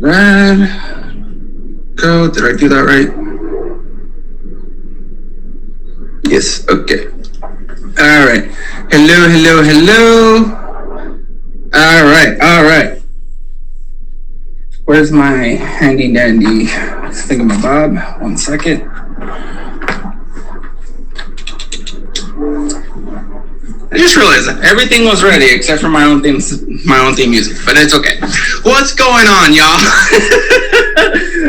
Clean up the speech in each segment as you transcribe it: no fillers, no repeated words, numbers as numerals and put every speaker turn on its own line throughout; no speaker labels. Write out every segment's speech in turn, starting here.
Red. Go. Did I do that right? Yes. Okay. All right. Hello, hello, hello. All right. All right. Where's my handy dandy thingamabob? 1 second. I just realized that everything was ready except for my own theme music, but it's okay. What's going on, y'all?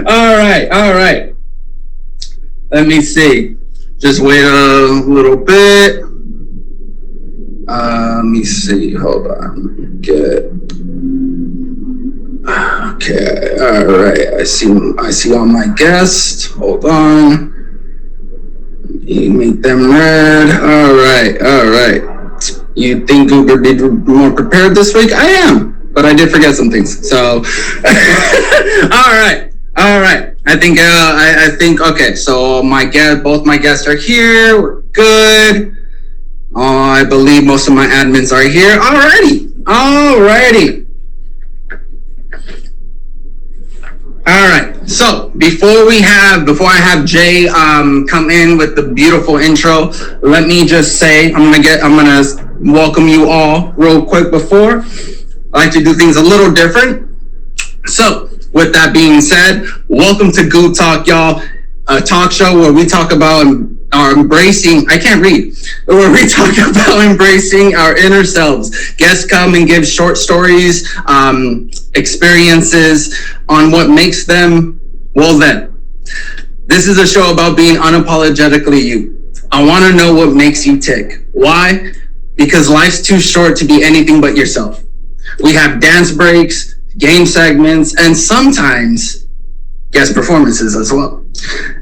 All right, all right. Let me see. Just wait a little bit. Let me see. Hold on. Okay. All right. I see all my guests. Hold on. Let me make them red. All right. All right. You think Goober did more prepared this week? I am, but I did forget some things. So, all right, all right. I think, okay. So both my guests are here. We're good. I believe most of my admins are here. Alrighty. All right. So before I have Jay come in with the beautiful intro, let me just say I'm gonna welcome you all real quick before. I like to do things a little different. So with that being said, welcome to GoobTalk, y'all, a talk show where we talk about embracing our inner selves. Guests come and give short stories, experiences on what makes them, well, them. This is a show about being unapologetically you. I want to know what makes you tick. Why? Because life's too short to be anything but yourself. We have dance breaks, game segments, and sometimes guest performances as well.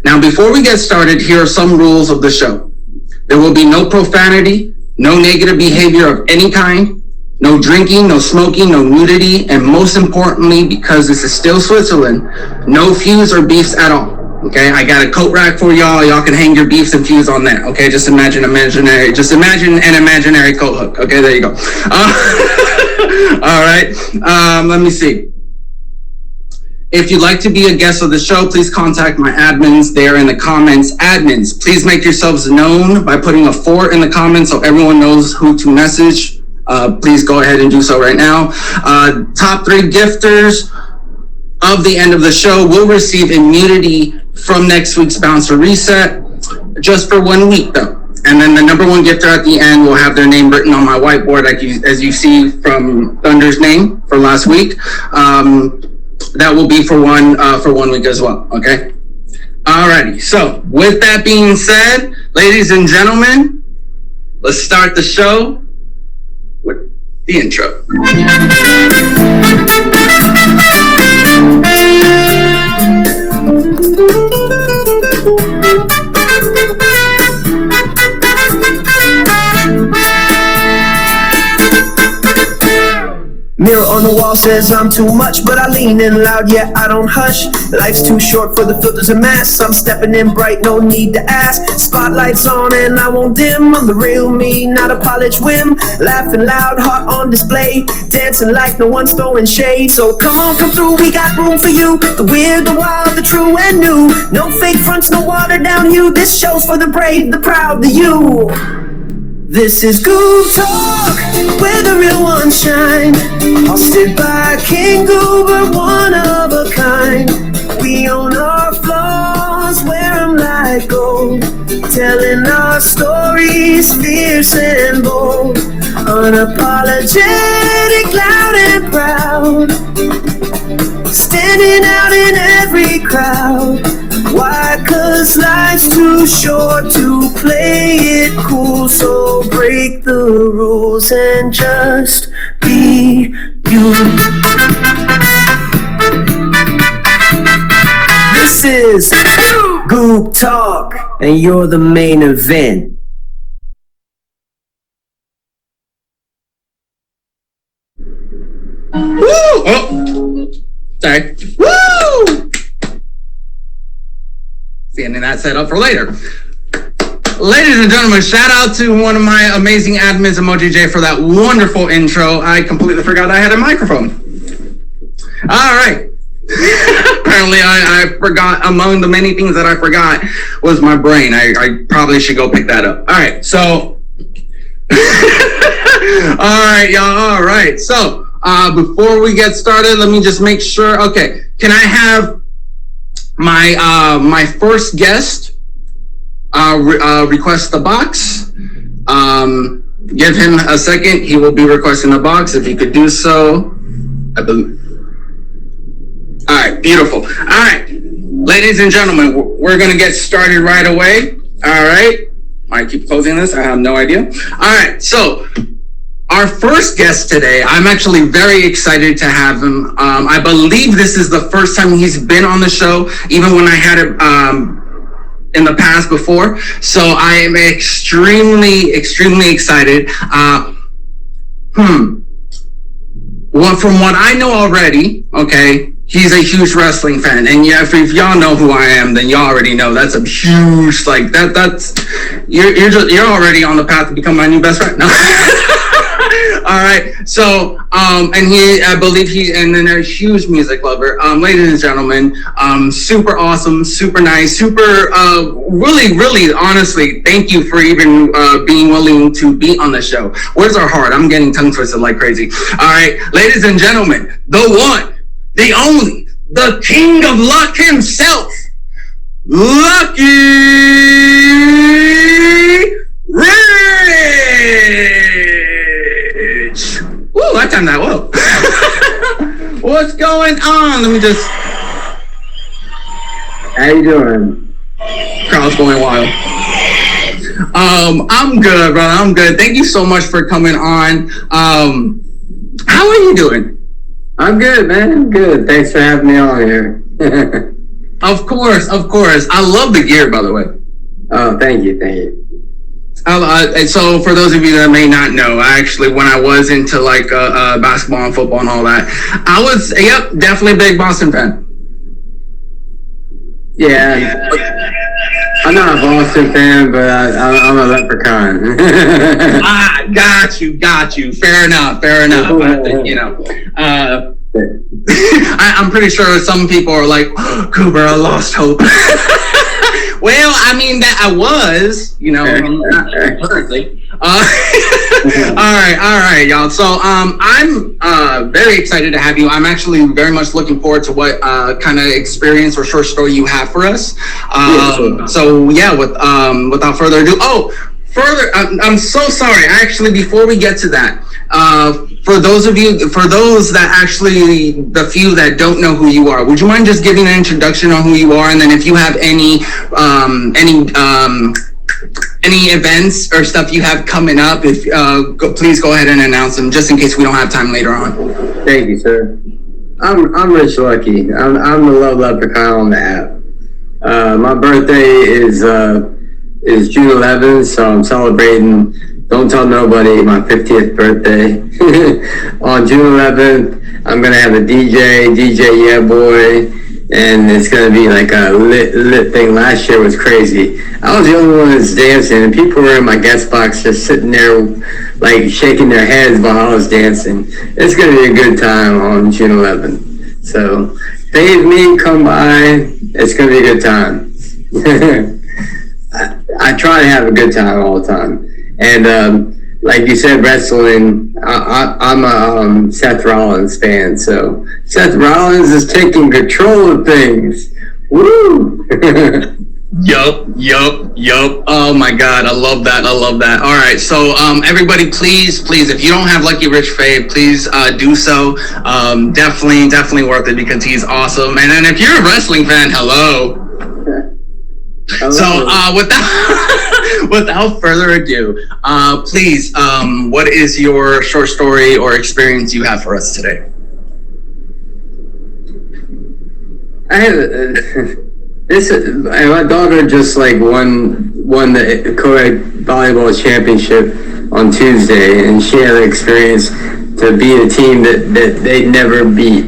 Now, before we get started, here are some rules of the show. There will be no profanity, no negative behavior of any kind, no drinking, no smoking, no nudity, and most importantly, because this is still Switzerland, no feuds or beefs at all. Okay, I got a coat rack for y'all. Y'all can hang your beefs and feuds on there. Okay, just imagine an imaginary coat hook. Okay, there you go. All right, let me see. If you'd like to be a guest of the show, please contact my admins. They are in the comments. Admins, please make yourselves known by putting a 4 in the comments so everyone knows who to message. Please go ahead and do so right now. Top 3 gifters of the end of the show will receive immunity from next week's Bouncer Reset, just for 1 week though. And then the number 1 gifter at the end will have their name written on my whiteboard, as you see from Thunder's name for last week. That will be for 1 week as well. Okay. Alrighty. So with that being said, ladies and gentlemen, let's start the show with the intro.
Mirror on the wall says I'm too much, but I lean in loud, yeah, I don't hush. Life's too short for the filters and masks. I'm stepping in bright, no need to ask. Spotlight's on and I won't dim. I'm the real me, not a polished whim. Laughing loud, heart on display. Dancing like no one's throwing shade. So come on, come through, we got room for you. The weird, the wild, the true and new. No fake fronts, no watered down hue. This show's for the brave, the proud, the you. This is GoobTalk, where the real ones shine. Hosted by King Goober, one of a kind. We own our flaws, wear them like gold. Telling our stories, fierce and bold. Unapologetic, loud and proud. Standing out in every crowd. Why? 'Cause life's too short to play it cool. So break the rules and just be you. This is GoobTalk, and you're the main event.
Woo! Oh, sorry. Woo! Getting that set up for later. Ladies and gentlemen, shout out to one of my amazing admins, Emoji J, for that wonderful intro. I completely forgot I had a microphone. All right. Apparently, I forgot. Among the many things that I forgot was my brain. I probably should go pick that up. All right, so. All right, y'all. All right, so before we get started, let me just make sure. Okay, can I have my first guest request the box? Give him a second. He will be requesting the box. If he could do so, I believe. All right, beautiful. All right, ladies and gentlemen, we're going to get started right away. All right. I keep closing this. I have no idea. All right. So our first guest today, I'm actually very excited to have him. I believe this is the first time he's been on the show, even when I had it in the past before. So I am extremely, extremely excited. Well, from what I know already, okay, he's a huge wrestling fan, and yeah, if y'all know who I am, then y'all already know that's a huge that's you're already on the path to become my new best friend. No. All right, so I believe and then a huge music lover. Ladies and gentlemen, super awesome, super nice, super really, really, honestly, thank you for even being willing to be on the show. Where's our heart? I'm getting tongue twisted like crazy. All right, ladies and gentlemen, the one, the only, the king of luck himself, Lucky Rich. Ooh, I timed that well. What's going on? Let me just.
How you doing?
Crowd's going wild. I'm good, brother. I'm good. Thank you so much for coming on. How are you doing?
I'm good, man. I'm good. Thanks for having me on here.
Of course. I love the gear, by the way.
Oh, thank you.
So for those of you that may not know, actually, when I was into like basketball and football and all that, I was, definitely a big Boston fan.
Yeah. I'm not a Boston fan, but I'm a leprechaun.
Got you. Fair enough. You know, I'm pretty sure some people are like, oh, Cooper, I lost hope. Well, I mean that I was, not currently. All right, y'all. So I'm very excited to have you. I'm actually very much looking forward to what kind of experience or short story you have for us. So yeah, without further ado, I'm so sorry. Actually, before we get to that, for those that actually, the few that don't know who you are, would you mind just giving an introduction on who you are, and then if you have any events or stuff you have coming up, please go ahead and announce them, just in case we don't have time later on.
Thank you, sir. I'm Rich Lucky. I'm the Love Leprechaun on the app. My birthday is June 11th, so I'm celebrating. Don't tell nobody, my 50th birthday. On June 11th, I'm gonna have a DJ Yeah Boy, and it's gonna be like a lit thing. Last year was crazy. I was the only one that's dancing, and people were in my guest box just sitting there, like shaking their heads while I was dancing. It's gonna be a good time on June 11th. So, save me, come by. It's gonna be a good time. I try to have a good time all the time. And like you said, wrestling, I'm a Seth Rollins fan, so Seth Rollins is taking control of things. Woo!
Yup. Oh my God, I love that. All right, so everybody, please, if you don't have Lucky Rich Fave, please do so. Definitely worth it because he's awesome. And then if you're a wrestling fan, hello. So without further ado, please, what is your short story or experience you have for us today?
I have my daughter just won the co-ed volleyball championship on Tuesday, and she had an experience to beat a team that they never beat,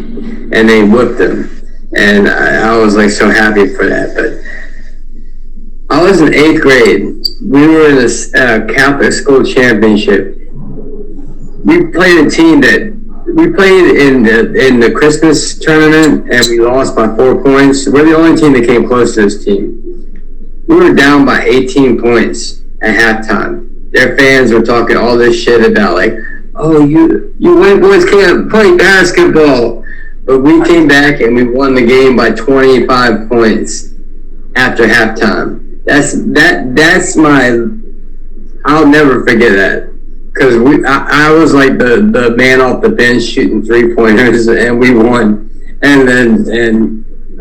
and they whooped them, and I was so happy for that. But I was in 8th grade. We were in a Catholic school championship. We played a team that we played in the Christmas tournament and we lost by 4 points. We're the only team that came close to this team. We were down by 18 points at halftime. Their fans were talking all this shit about like, oh, you white boys can't play basketball. But we came back and we won the game by 25 points after halftime. That's my, I'll never forget that. Because I was like the man off the bench shooting 3-pointers and we won. And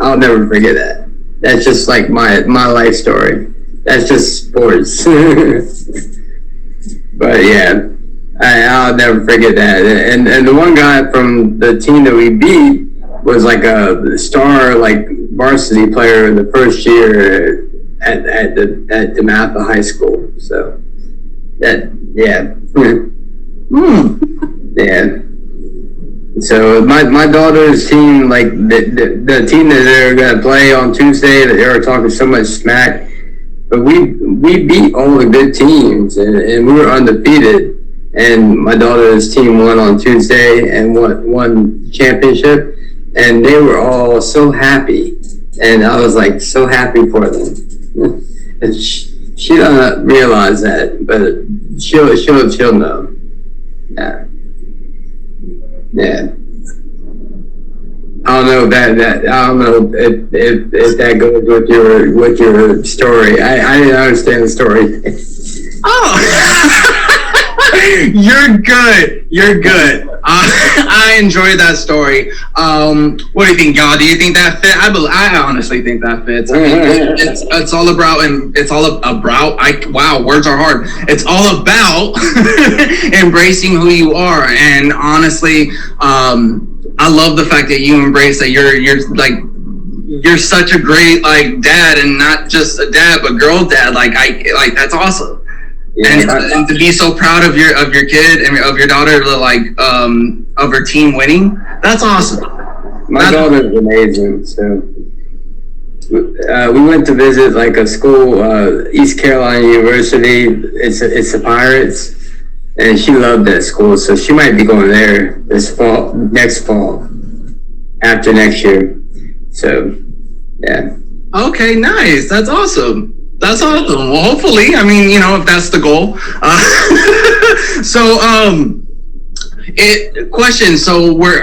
I'll never forget that. That's just like my life story. That's just sports. But yeah, I'll never forget that. And the one guy from the team that we beat was like a star, like varsity player in the first year at DeMatha High School. So that, yeah. Yeah. So my daughter's team, like the team that they're gonna play on Tuesday, that they were talking so much smack, but we beat all the good teams and we were undefeated. And my daughter's team won on Tuesday and won championship, and they were all so happy, and I was like so happy for them. And she doesn't realize that, but she'll know. Yeah. Yeah. I don't know if that goes with your story. I didn't understand the story.
Oh, you're good. I enjoyed that story. What do you think, y'all? Do you think that fit? I honestly think that fits. I mean, it's all about, and it's all about. Wow, words are hard. It's all about embracing who you are, and honestly, I love the fact that you embrace that you're such a great like dad, and not just a dad, but girl dad. Like that's awesome. Yeah, and to be so proud of your kid and of your daughter, like of her team winning, that's awesome.
My daughter's amazing. So we went to visit like a school, East Carolina University. It's the Pirates, and she loved that school. So she might be going there next fall, after next year. So yeah.
Okay, nice. That's awesome. That's awesome. Well, hopefully, I mean, if that's the goal. Question. So, were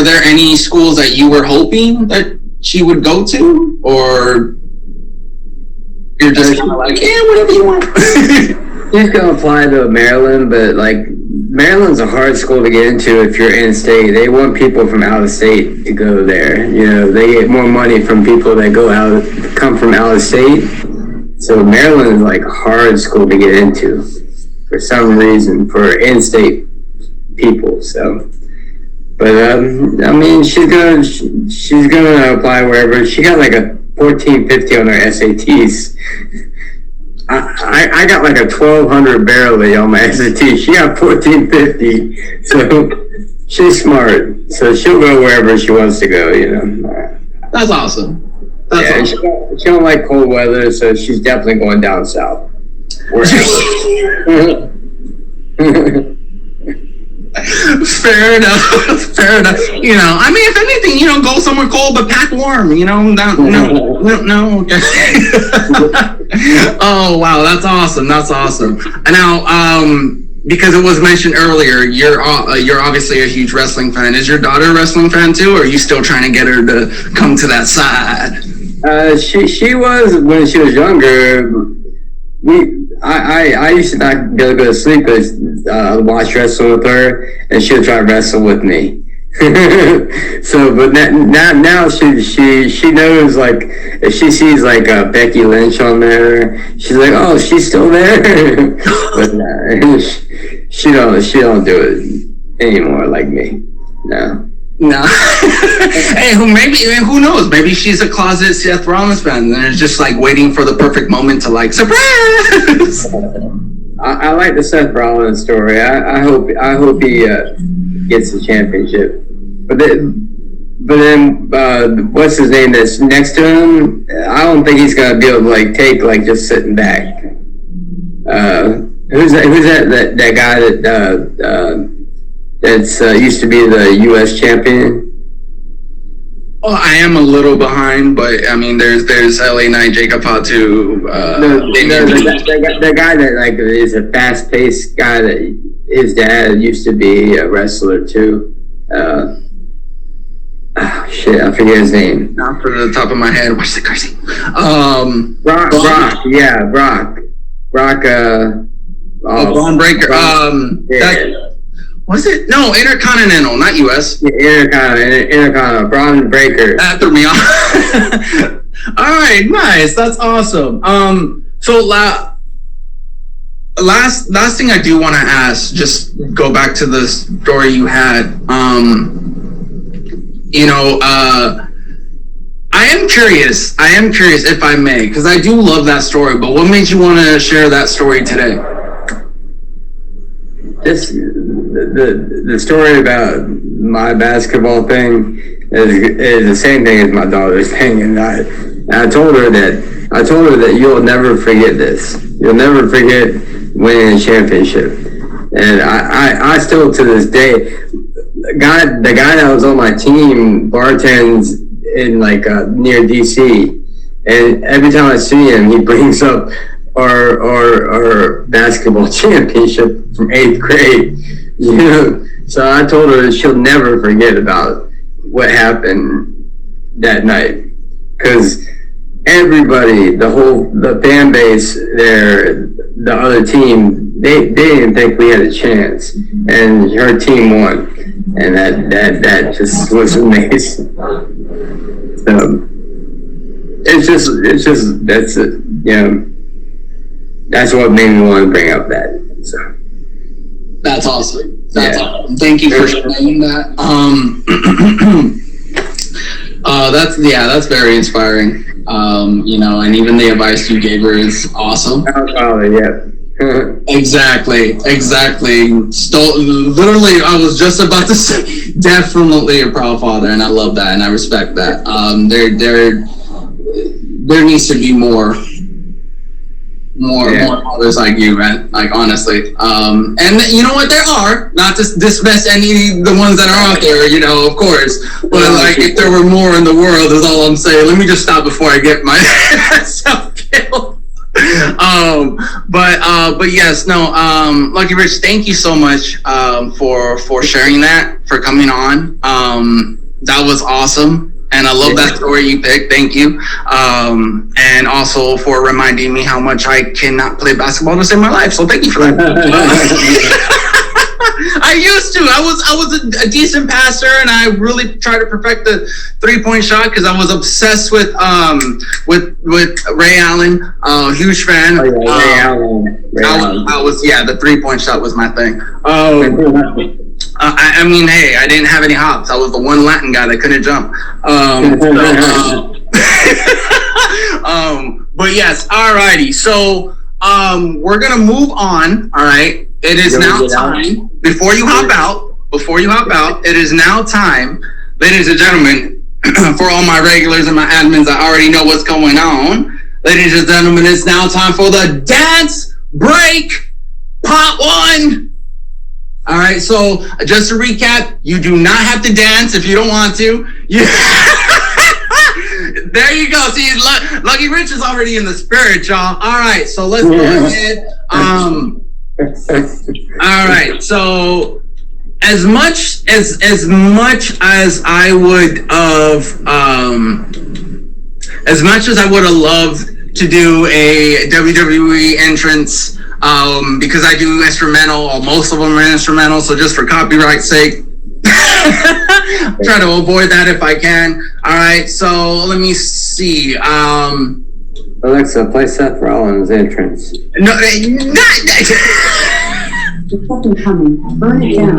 there any schools that you were hoping that she would go to, or you're just kind of like, yeah, whatever you want?
She's gonna apply to Maryland, but like Maryland's a hard school to get into if you're in state. They want people from out of state to go there. They get more money from people that come from out of state. So Maryland is like a hard school to get into for some reason for in-state people. So, but I mean, she's gonna apply wherever. She got like a 1450 on her SATs. I got like a 1200 barely on my SAT. She got 1450, so she's smart. So she'll go wherever she wants to go.
That's awesome. Awesome.
She don't like cold weather, so she's definitely going down south.
Fair enough. I mean, if anything, go somewhere cold but pack warm. No. Okay. Oh wow, that's awesome. And now, because it was mentioned earlier, you're obviously a huge wrestling fan. Is your daughter a wrestling fan too, or are you still trying to get her to come to that side?
She was when she was younger. I used to not be able to go to sleep because I'd watch wrestling with her, and she would try to wrestle with me. So, but now she knows, like, if she sees like Becky Lynch on there, she's like, oh, she's still there. But she don't do it anymore like me. No.
Hey, who knows? Maybe she's a closet Seth Rollins fan, and is just like waiting for the perfect moment to like surprise.
I like the Seth Rollins story. I hope he gets the championship. But then what's his name that's next to him? I don't think he's gonna be able to like take like just sitting back. Who's that guy that that's used to be the U.S. champion?
Oh, I am a little behind, but I mean, there's LA Knight, Jacob Fatu.
The guy that like is a fast-paced guy that his dad used to be a wrestler too. Shit, I forget his name.
Not for the top of my head. What's the crazy?
Brock.
Bone Breaker.
Yeah.
Was it? No, Intercontinental, not US.
Intercontinental, Braun Breaker.
That threw me off. All right, nice. That's awesome. So last thing I do want to ask, just go back to the story you had. I am curious if I may, because I do love that story, but what made you want to share that story today?
The story about my basketball thing is the same thing as my daughter's thing, and I told her that you'll never forget this. You'll never forget winning a championship. And I still to this day, the guy that was on my team bartends in near DC, and every time I see him, he brings up our basketball championship from 8th grade. So I told her that she'll never forget about what happened that night, because everybody, the fan base there, the other team, they didn't think we had a chance, and her team won, and that just was amazing. It's just that's it. That's what made me want to bring up that. So
that's awesome. That's awesome. Thank you for sharing that. That's very inspiring. And even the advice you gave her is awesome. Exactly. Literally, I was just about to say, definitely a proud father, and I love that, and I respect that. There needs to be more fathers like you, man. Like, honestly. And you know what? There are, not to dismiss the ones that are out there, of course. But like, if there were more in the world, is all I'm saying. Let me just stop before I get myself killed. But yes, no. Lucky Rich, thank you so much for sharing that, for coming on. That was awesome. And I love that story you picked. Thank you. And also for reminding me how much I cannot play basketball to save my life. So thank you for that. I used to. I was a decent passer, and I really tried to perfect the 3-point shot because I was obsessed with Ray Allen. Huge fan.
Ray Allen.
I was the 3-point shot was my thing. I mean, hey, I didn't have any hops. I was the one Latin guy that couldn't jump. But yes, alrighty. So we're gonna move on. All right. It is now time. Before you hop out, it is now time, ladies and gentlemen, for all my regulars and my admins that already know what's going on. Ladies and gentlemen, it's now time for the dance break part 1. All right, so just to recap, you do not have to dance if you don't want to. There you go. See, Lucky Rich is already in the spirit, y'all. All right, so let's go ahead. All right, so as much as I would have, as much as I would have loved to do a WWE entrance. Because I do instrumental, or most of them are instrumental, so just for copyright's sake, try to avoid that if I can. All right, so let me see.
Alexa, play Seth Rollins' entrance.
No, not.
Coming. Burn it down.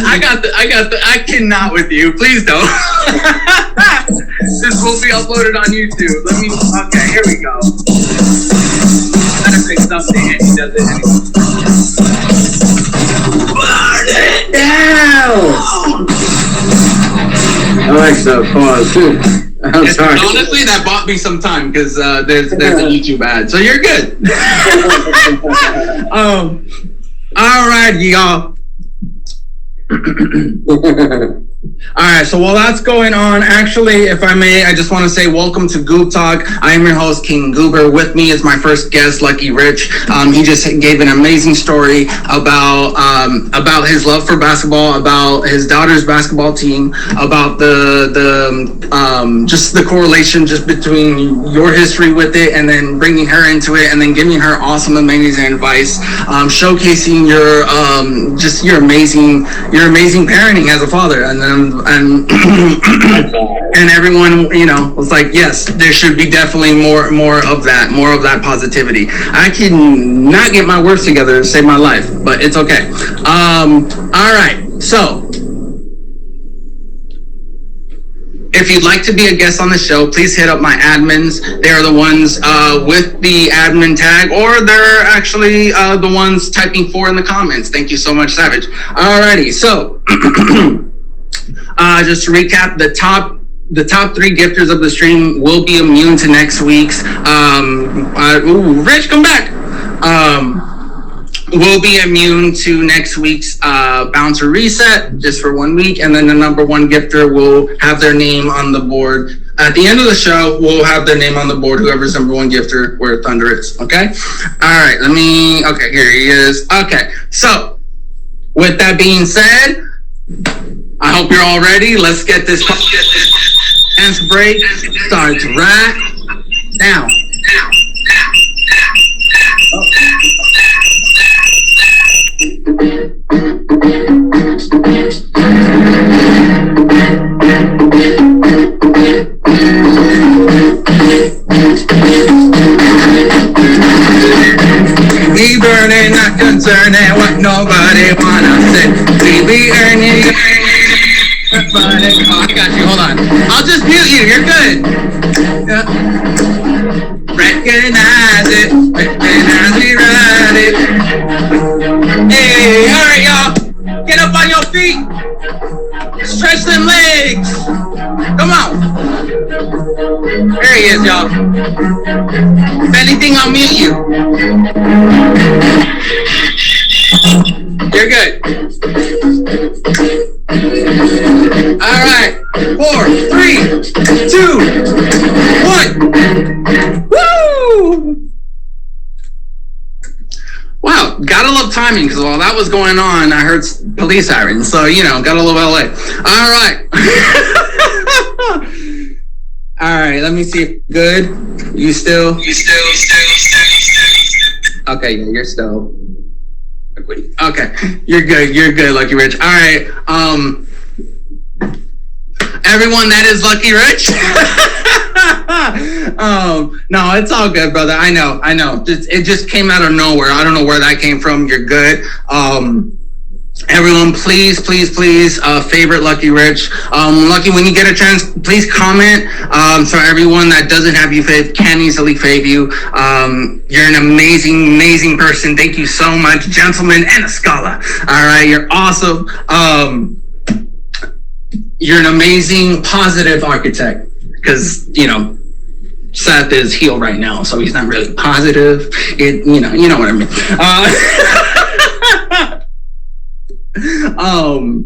I cannot with you. Please don't. This will be uploaded on YouTube. Okay, here we go. Gotta fix something, and he does it anyway. Burn it down!
Alexa, pause. I'm sorry.
Honestly, that bought me some time because there's a YouTube ad, so you're good. All right, y'all. All right, so while that's going on, actually, if I may, I just want to say welcome to GoobTalk. I am your host, King Goober. With me is my first guest, Lucky Rich. He just gave an amazing story about his love for basketball, about his daughter's basketball team, about just the correlation just between your history with it and then bringing her into it and then giving her awesome, amazing advice, showcasing your amazing parenting as a father, and and everyone, was like, yes, there should be definitely more of that positivity. I cannot get my words together to save my life, but it's okay. All right, so if you'd like to be a guest on the show, please hit up my admins. They are the ones with the admin tag, or they're actually the ones typing 4 in the comments. Thank you so much, Savage. Alrighty, so just to recap, the top 3 gifters of the stream will be immune to next week's. Rich, come back. Will be immune to next week's bouncer reset just for 1 week, and then the number 1 gifter will have their name on the board. At the end of the show, we'll have their name on the board, whoever's number 1 gifter, where Thunder is, okay? All right, okay, here he is. Okay, so with that being said, I hope you're all ready. Let's get this dance break starts right now. We burning, not concerning what nobody wanna say. We be earning. Oh, I got you. Hold on. I'll just mute you. You're good. Yeah. Recognize it. Recognize me, ride it. Hey, all right, y'all. Get up on your feet. Stretch them legs. Come on. There he is, y'all. If anything, I'll mute you. You're good. All right. 4, 3, 2, 1. Woo! Wow, gotta love timing, because while that was going on, I heard police sirens. So, gotta love LA. All right. All right, let me see. Good. You still. Okay, yeah, you're still. Okay, you're good, Lucky Rich. All right, everyone, that is Lucky Rich. No, it's all good, brother. I know. It just came out of nowhere. I don't know where that came from. You're good. Everyone, please, favorite Lucky Rich. Lucky, when you get a chance, please comment. So everyone that doesn't have you fave can easily fave you. You're an amazing person. Thank you so much, gentleman and a scholar. All right, you're awesome. You're an amazing, positive architect, because, Seth is healed right now, so he's not really positive. You know what I mean.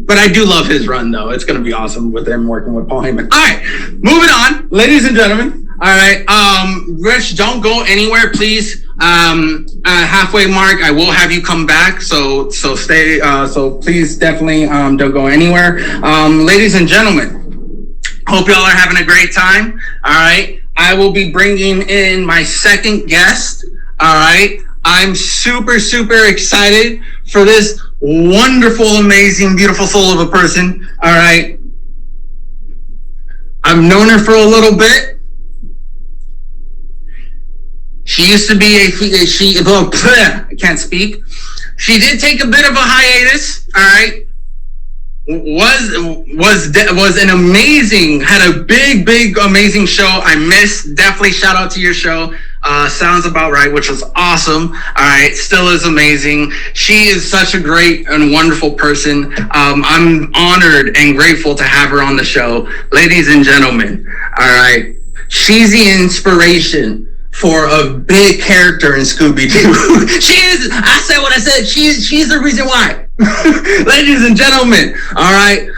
But I do love his run, though. It's going to be awesome with him working with Paul Heyman. All right, moving on, ladies and gentlemen. All right, Rich, don't go anywhere, please. Halfway mark, I will have you come back. So stay. So please, definitely, don't go anywhere. Ladies and gentlemen, hope y'all are having a great time. All right, I will be bringing in my second guest. All right, I'm super excited for this wonderful, amazing, beautiful soul of a person. All right. I've known her for a little bit. She used to be I can't speak. She did take a bit of a hiatus. All right. Was an amazing, had a big, amazing show. I missed. Definitely shout out to your show. Sounds About Right, which was awesome. All right, still is amazing. She is such a great and wonderful person. I'm honored and grateful to have her on the show. Ladies and gentlemen, all right, she's the inspiration for a big character in Scooby-Doo. I said what I said, she's the reason why. Ladies and gentlemen, all right,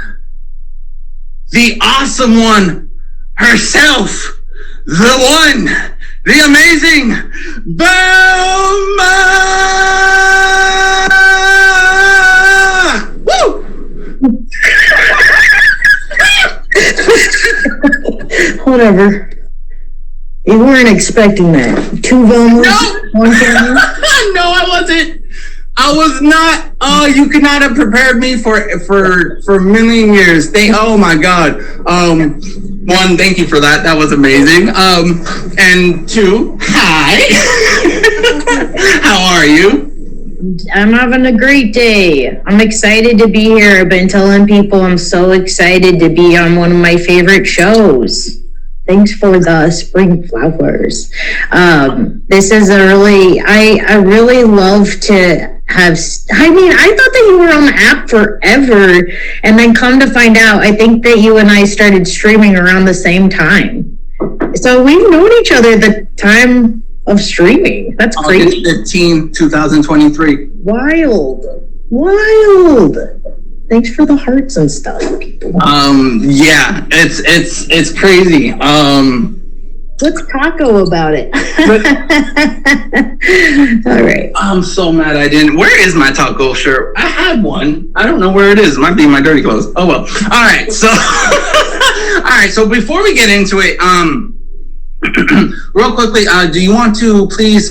the awesome one herself, the one, the amazing Velma! Woo!
Whatever. You weren't expecting that. 2 Velmas,
No.
1 camera.
No, I wasn't. I was not. Oh, you could not have prepared me for a million years. Oh my God. 1, thank you for that. That was amazing. And 2, hi. How are you?
I'm having a great day. I'm excited to be here. I've been telling people I'm so excited to be on one of my favorite shows. Thanks for the spring flowers. This is I really love to have, I thought that you were on the app forever, and then come to find out, I think that you and I started streaming around the same time. So we've known each other the time of streaming. That's crazy.
August 15, 2023.
Wild. Thanks for the hearts and stuff, people.
Yeah, it's crazy.
Let's taco about it. All right.
I'm so mad I didn't. Where is my taco shirt? I had one. I don't know where it is. It might be in my dirty clothes. Oh well. All right. So, So before we get into it, real quickly, do you want to please,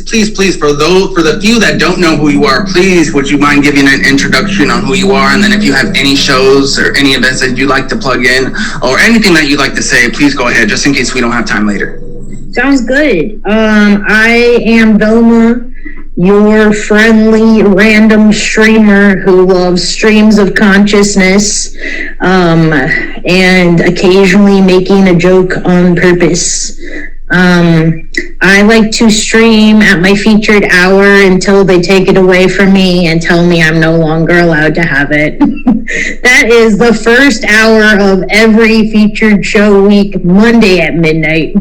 for the few that don't know who you are, please, would you mind giving an introduction on who you are, and then if you have any shows or any events that you'd like to plug in, or anything that you'd like to say, please go ahead, just in case we don't have time later.
Sounds good. I am Velma, your friendly random streamer who loves streams of consciousness, and occasionally making a joke on purpose. I like to stream at my featured hour until they take it away from me and tell me I'm no longer allowed to have it. That is the first hour of every featured show week, Monday at midnight.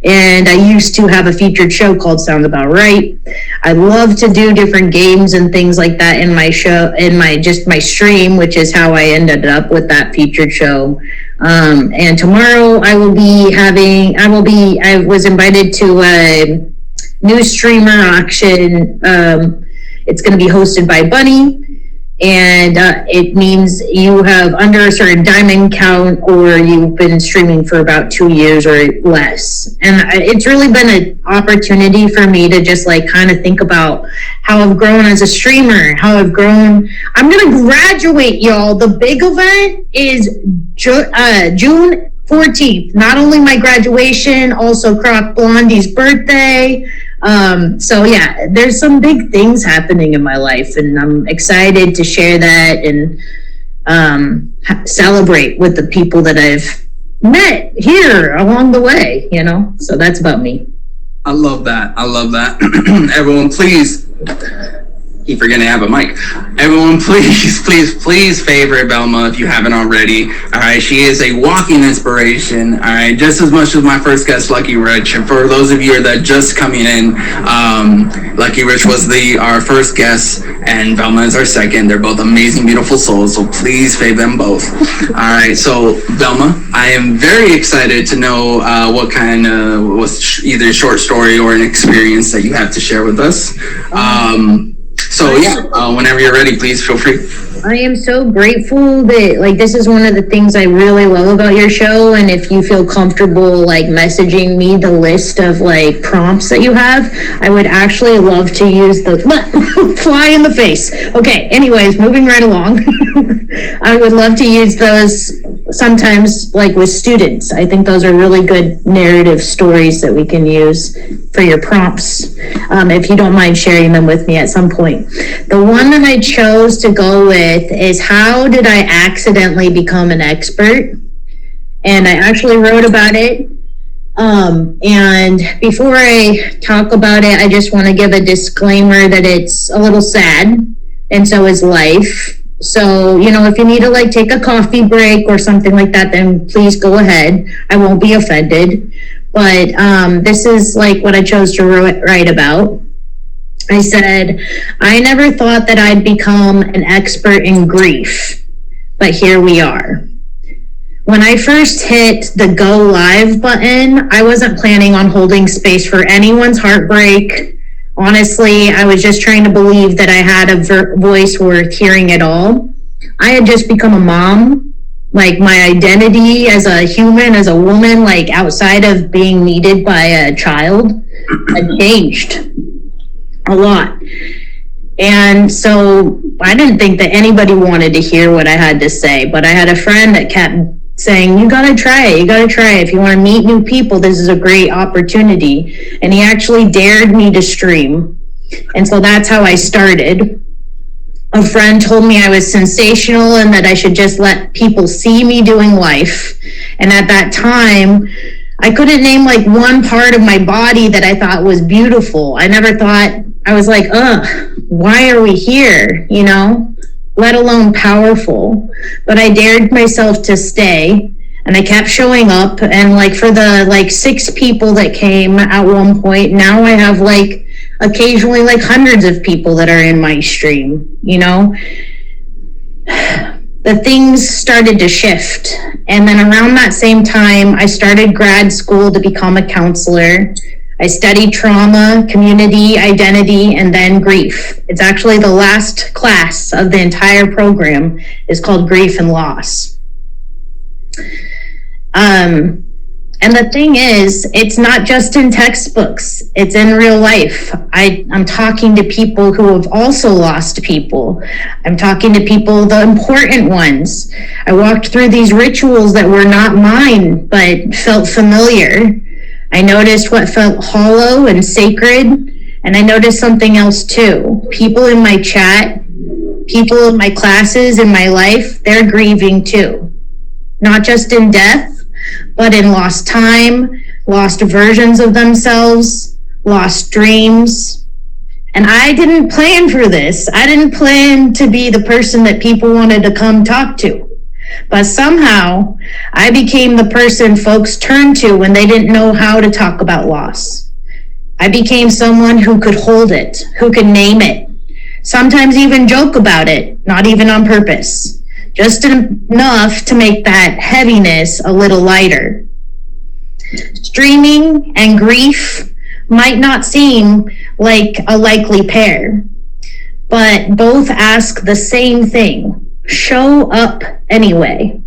And I used to have a featured show called Sounds About Right. I love to do different games and things like that in my show, in my stream, which is how I ended up with that featured show. And tomorrow I was invited to a new streamer auction. It's going to be hosted by Bunny. And it means you have under a certain diamond count, or you've been streaming for about 2 years or less. And it's really been an opportunity for me to just kind of think about how I've grown as a streamer, how I've grown. I'm going to graduate, y'all. The big event is June 14th. Not only my graduation, also Croc Blondie's birthday. So yeah, there's some big things happening in my life, and I'm excited to share that and celebrate with the people that I've met here along the way, so that's about me.
I love that. Everyone, please, keep forgetting to have a mic. Everyone, please favorite Velma if you haven't already. All right, she is a walking inspiration. All right, just as much as my first guest, Lucky Rich. And for those of you that are just coming in, Lucky Rich was our first guest, and Velma is our second. They're both amazing, beautiful souls. So please fave them both. All right, so Velma, I am very excited to know what kind of was either a short story or an experience that you have to share with us. So yeah, whenever you're ready, please feel free.
I am so grateful that this is one of the things I really love about your show. And if you feel comfortable messaging me the list of prompts that you have, I would actually love to use the fly in the face. Okay, anyways, moving right along. I would love to use those sometimes with students. I think those are really good narrative stories that we can use for your prompts. If you don't mind sharing them with me at some point. The one that I chose to go with is how did I accidentally become an expert? And I actually wrote about it. And before I talk about it, I just want to give a disclaimer that it's a little sad, and so is life. So, if you need to take a coffee break or something like that, then please go ahead. I won't be offended. but this is like what I chose to write about. I said, I never thought that I'd become an expert in grief, but here we are. When I first hit the go live button, I wasn't planning on holding space for anyone's heartbreak. Honestly, I was just trying to believe that I had a voice worth hearing at all. I had just become a mom. Like, my identity as a human, as a woman, like outside of being needed by a child, had changed a lot. And so I didn't think that anybody wanted to hear what I had to say, but I had a friend that kept saying, you gotta try it. If you want to meet new people, this is a great opportunity. And he actually dared me to stream. And so that's how I started. A friend told me I was sensational and that I should just let people see me doing life. And at that time, I couldn't name like one part of my body that I thought was beautiful. I never thought, I was like, why are we here? You know, let alone powerful. But I dared myself to stay, and I kept showing up. And like for the like 6 people that came at one point, now I have like occasionally like hundreds of people that are in my stream, you know. The things started to shift. And then around that same time, I started grad school to become a counselor. I studied trauma, community, identity, and then grief. It's actually the last class of the entire program is called Grief and Loss. And the thing is, it's not just in textbooks, it's in real life. I'm talking to people who have also lost people. I'm talking to people, the important ones. I walked through these rituals that were not mine, but felt familiar. I noticed what felt hollow and sacred, and I noticed something else too. People in my chat, people in my classes, in my life, they're grieving too. Not just in death, but in lost time, lost versions of themselves, lost dreams. And I didn't plan for this. I didn't plan to be the person that people wanted to come talk to. But somehow, I became the person folks turned to when they didn't know how to talk about loss. I became someone who could hold it, who could name it, sometimes even joke about it, not even on purpose, just enough to make that heaviness a little lighter. Streaming and grief might not seem like a likely pair, but both ask the same thing. Show up anyway.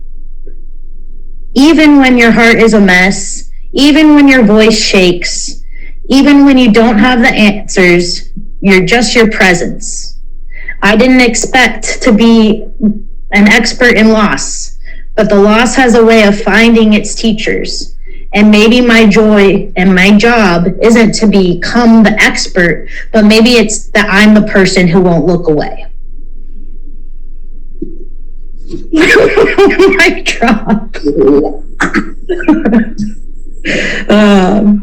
Even when your heart is a mess, even when your voice shakes, even when you don't have the answers, you're just your presence. I didn't expect to be an expert in loss, but the loss has a way of finding its teachers. And maybe my joy and my job isn't to become the expert, but maybe it's that I'm the person who won't look away. Mic drop.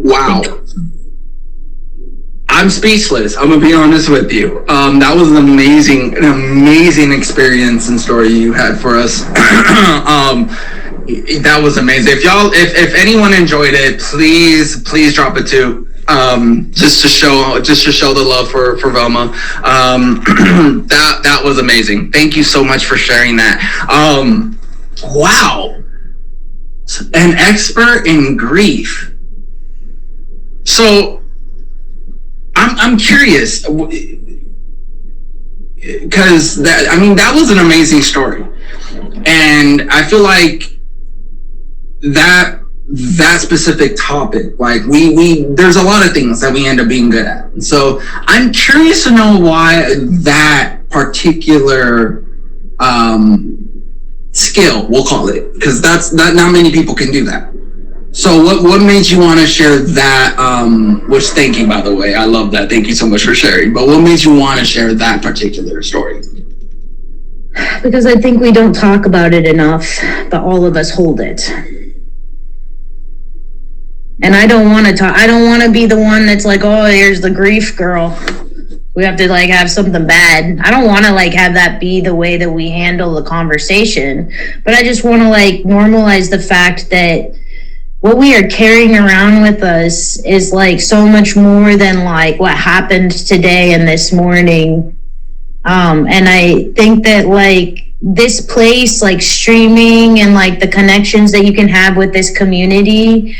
Wow. I'm speechless. I'm gonna be honest with you. That was an amazing experience and story you had for us. That was amazing. If anyone enjoyed it, please drop it too. Just to show the love for Velma. That was amazing. Thank you so much for sharing that. Wow. An expert in grief. So I'm curious, because that was an amazing story, and I feel like that specific topic, like we there's a lot of things that we end up being good at. So I'm curious to know why that particular skill, we'll call it, because not many people can do that. So what made you want to share that, which, thank you, by the way, I love that. Thank you so much for sharing. But what made you want to share that particular story?
Because I think we don't talk about it enough, but all of us hold it. And I don't want to talk. I don't want to be the one that's like, oh, here's the grief girl. We have to like have something bad. I don't want to like have that be the way that we handle the conversation. But I just want to like normalize the fact that what we are carrying around with us is like so much more than like what happened today and this morning. And I think that like this place, like streaming and like the connections that you can have with this community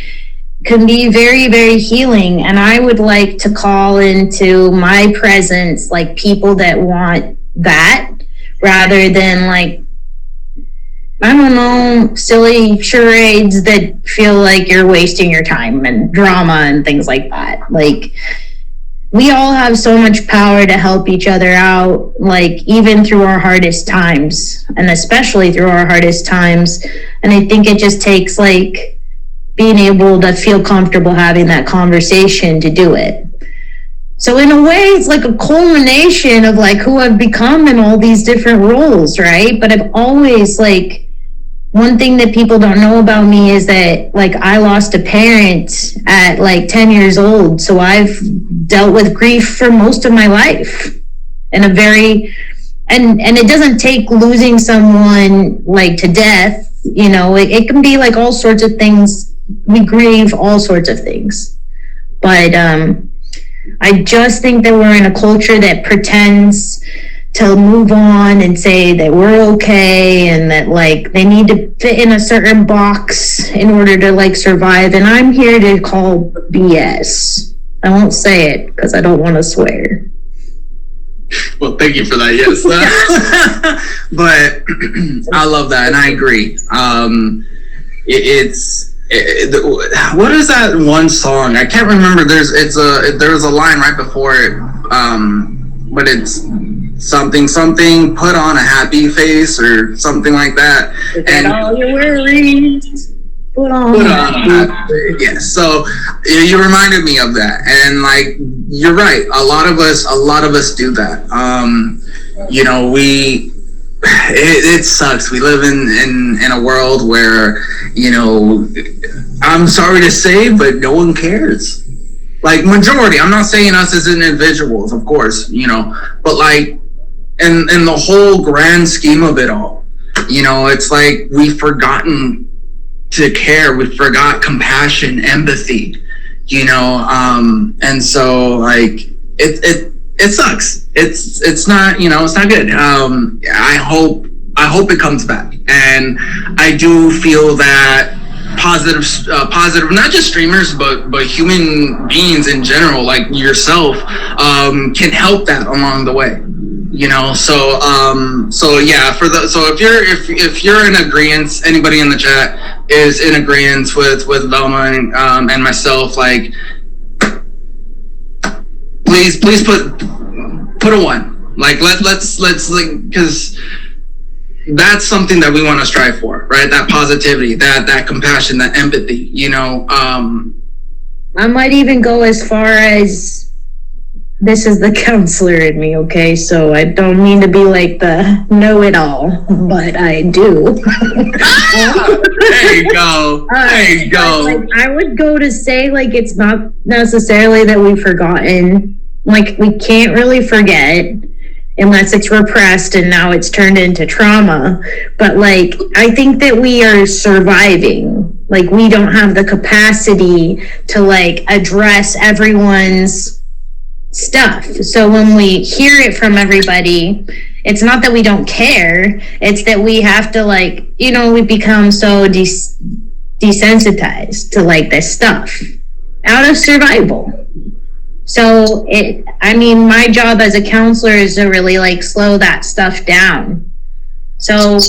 can be very, very healing. And I would like to call into my presence like people that want that rather than like, I don't know, silly charades that feel like you're wasting your time and drama and things like that. Like, we all have so much power to help each other out, like even through our hardest times, and especially through our hardest times. And I think it just takes like being able to feel comfortable having that conversation to do it. So in a way, it's like a culmination of like who I've become in all these different roles, right? But I've always like, one thing that people don't know about me is that like I lost a parent at like 10 years old. So I've dealt with grief for most of my life in a very, and it doesn't take losing someone like to death, you know, it can be like all sorts of things. We grieve all sorts of things. But I just think that we're in a culture that pretends to move on and say that we're okay and that like they need to fit in a certain box in order to like survive. And I'm here to call BS. I won't say it because I don't want to swear.
Well, thank you for that. Yes. But I love that. And I agree. What is that one song? I can't remember. There's a line right before it. But it's something put on a happy face or something like that. And
all your worries put on a happy face.
Yes. So you reminded me of that. And like, you're right. A lot of us do that. You know, it sucks. We live in a world where, you know, I'm sorry to say, but no one cares. Like majority, I'm not saying us as individuals, of course, you know, but like in the whole grand scheme of it all, you know, it's like we've forgotten to care. We forgot compassion, empathy, you know, and so like it sucks. It's not, you know, it's not good. I hope it comes back, and I do feel that positive, not just streamers, but human beings in general, like yourself, can help that along the way, you know. So yeah, if you're in agreement, anybody in the chat is in agreement with Velma and myself, like please put a 1. Like let's like, because that's something that we want to strive for, right? That positivity, that compassion, that empathy, you know.
I might even go as far as, this is the counselor in me, okay? So I don't mean to be like the know-it-all, but I do.
There you go. There you go.
Like, I would go to say, like, it's not necessarily that we've forgotten. Like, we can't really forget unless it's repressed and now it's turned into trauma. But like, I think that we are surviving. Like, we don't have the capacity to like address everyone's stuff. So when we hear it from everybody, it's not that we don't care. It's that we have to like, you know, we become so desensitized to like this stuff out of survival. So my job as a counselor is to really like slow that stuff down. So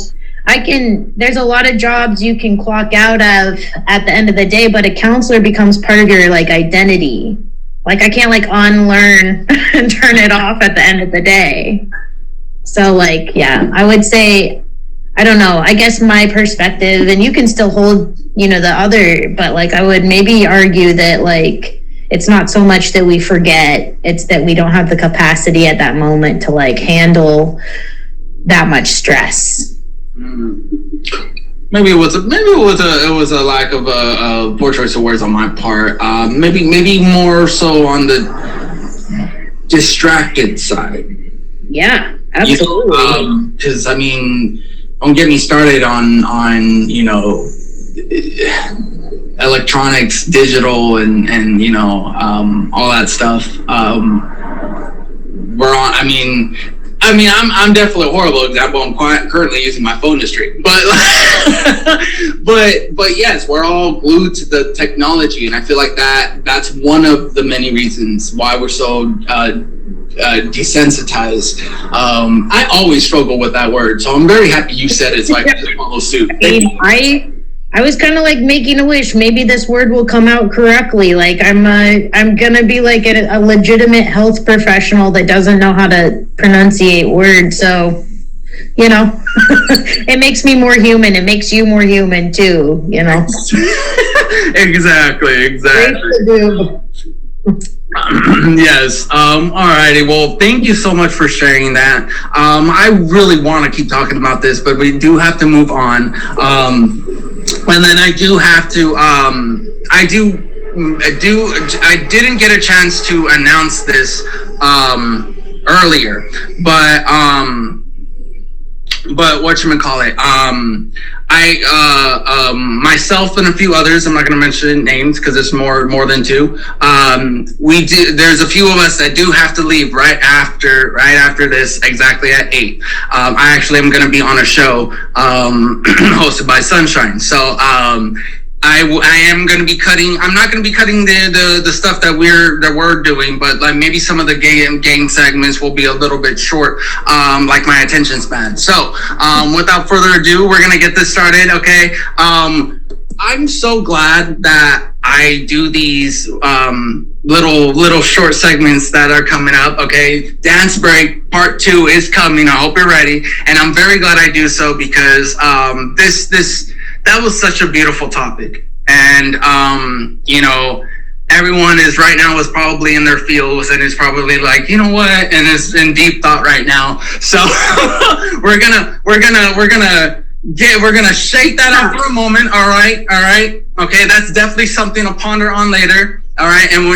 there's a lot of jobs you can clock out of at the end of the day, but a counselor becomes part of your like identity. Like I can't like unlearn and turn it off at the end of the day. So like, yeah, I would say, I don't know, I guess my perspective, and you can still hold, you know, the other, but like I would maybe argue that like, it's not so much that we forget, it's that we don't have the capacity at that moment to like handle that much stress.
Maybe it was a lack of a poor choice of words on my part. Maybe more so on the distracted side.
Yeah, absolutely.
Because I mean, don't get me started on you know, electronics, digital, and all that stuff. We're on. I'm definitely a horrible example. I'm currently using my phone to stream, but but yes, we're all glued to the technology, and I feel like that's one of the many reasons why we're so desensitized. I always struggle with that word, so I'm very happy you said it, so I can follow suit.
I was kind of like making a wish. Maybe this word will come out correctly. Like I'm gonna be like a legitimate health professional that doesn't know how to pronunciate words. So, it makes me more human. It makes you more human too.
Exactly. Yes. Alrighty. Well, thank you so much for sharing that. I really want to keep talking about this, but we do have to move on. And then I do have to, I didn't get a chance to announce this earlier, but whatchamacallit, myself and a few others, I'm not going to mention names because it's more than two. There's a few of us that do have to leave right after this, exactly at 8. I actually am going to be on a show hosted by Sunshine. So I am going to be cutting. I'm not going to be cutting the stuff that we're doing, but like maybe some of the game segments will be a little bit short, like my attention span. So without further ado, we're going to get this started. Okay. I'm so glad that I do these little short segments that are coming up. Okay, Dance Break Part 2 is coming. I hope you're ready, and I'm very glad I do so because that was such a beautiful topic, and everyone is probably in their fields and is probably like, you know what, and is in deep thought right now. So we're gonna shake that out for a moment. All right. Okay, that's definitely something to ponder on later. All right, and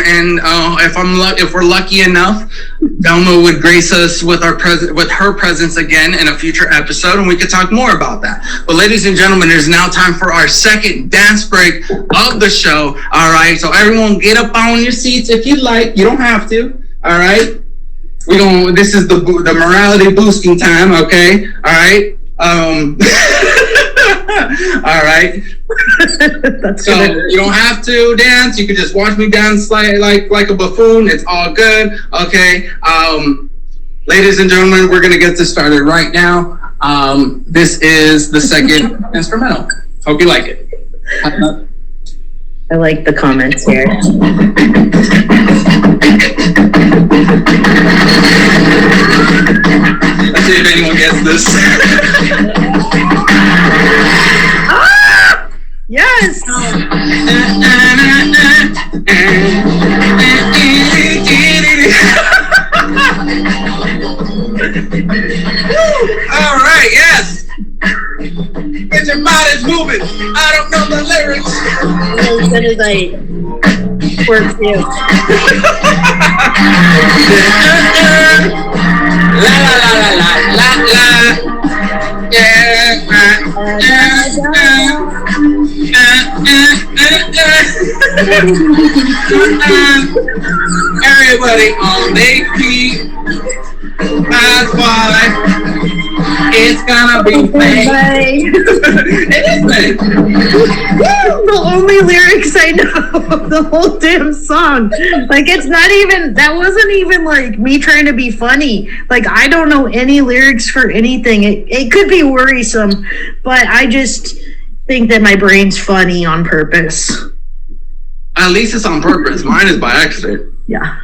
if we're lucky enough, Velma would grace us with her presence again in a future episode, and we could talk more about that. But ladies and gentlemen, it is now time for our second dance break of the show. All right, so everyone get up on your seats if you like. You don't have to. All right, this is the morality boosting time. Okay, all right. All right. So you don't have to dance. You can just watch me dance like a buffoon. It's all good. Okay. Ladies and gentlemen, we're gonna get this started right now. This is the second instrumental. Hope you like it.
I like the comments here.
Let's see if anyone gets this.
Yes.
All right, yes. Get your bodies moving. I don't know the lyrics.
As soon as I work you.
La la la la la la. Yeah. Everybody on their feet. That's why it's gonna be fake. It is fake.
The only lyrics I know of the whole damn song. Like, it's not even, that wasn't even like me trying to be funny. Like, I don't know any lyrics for anything. It could be worrisome, but I just think that my brain's funny on purpose.
At least it's on purpose. Mine is by accident.
Yeah.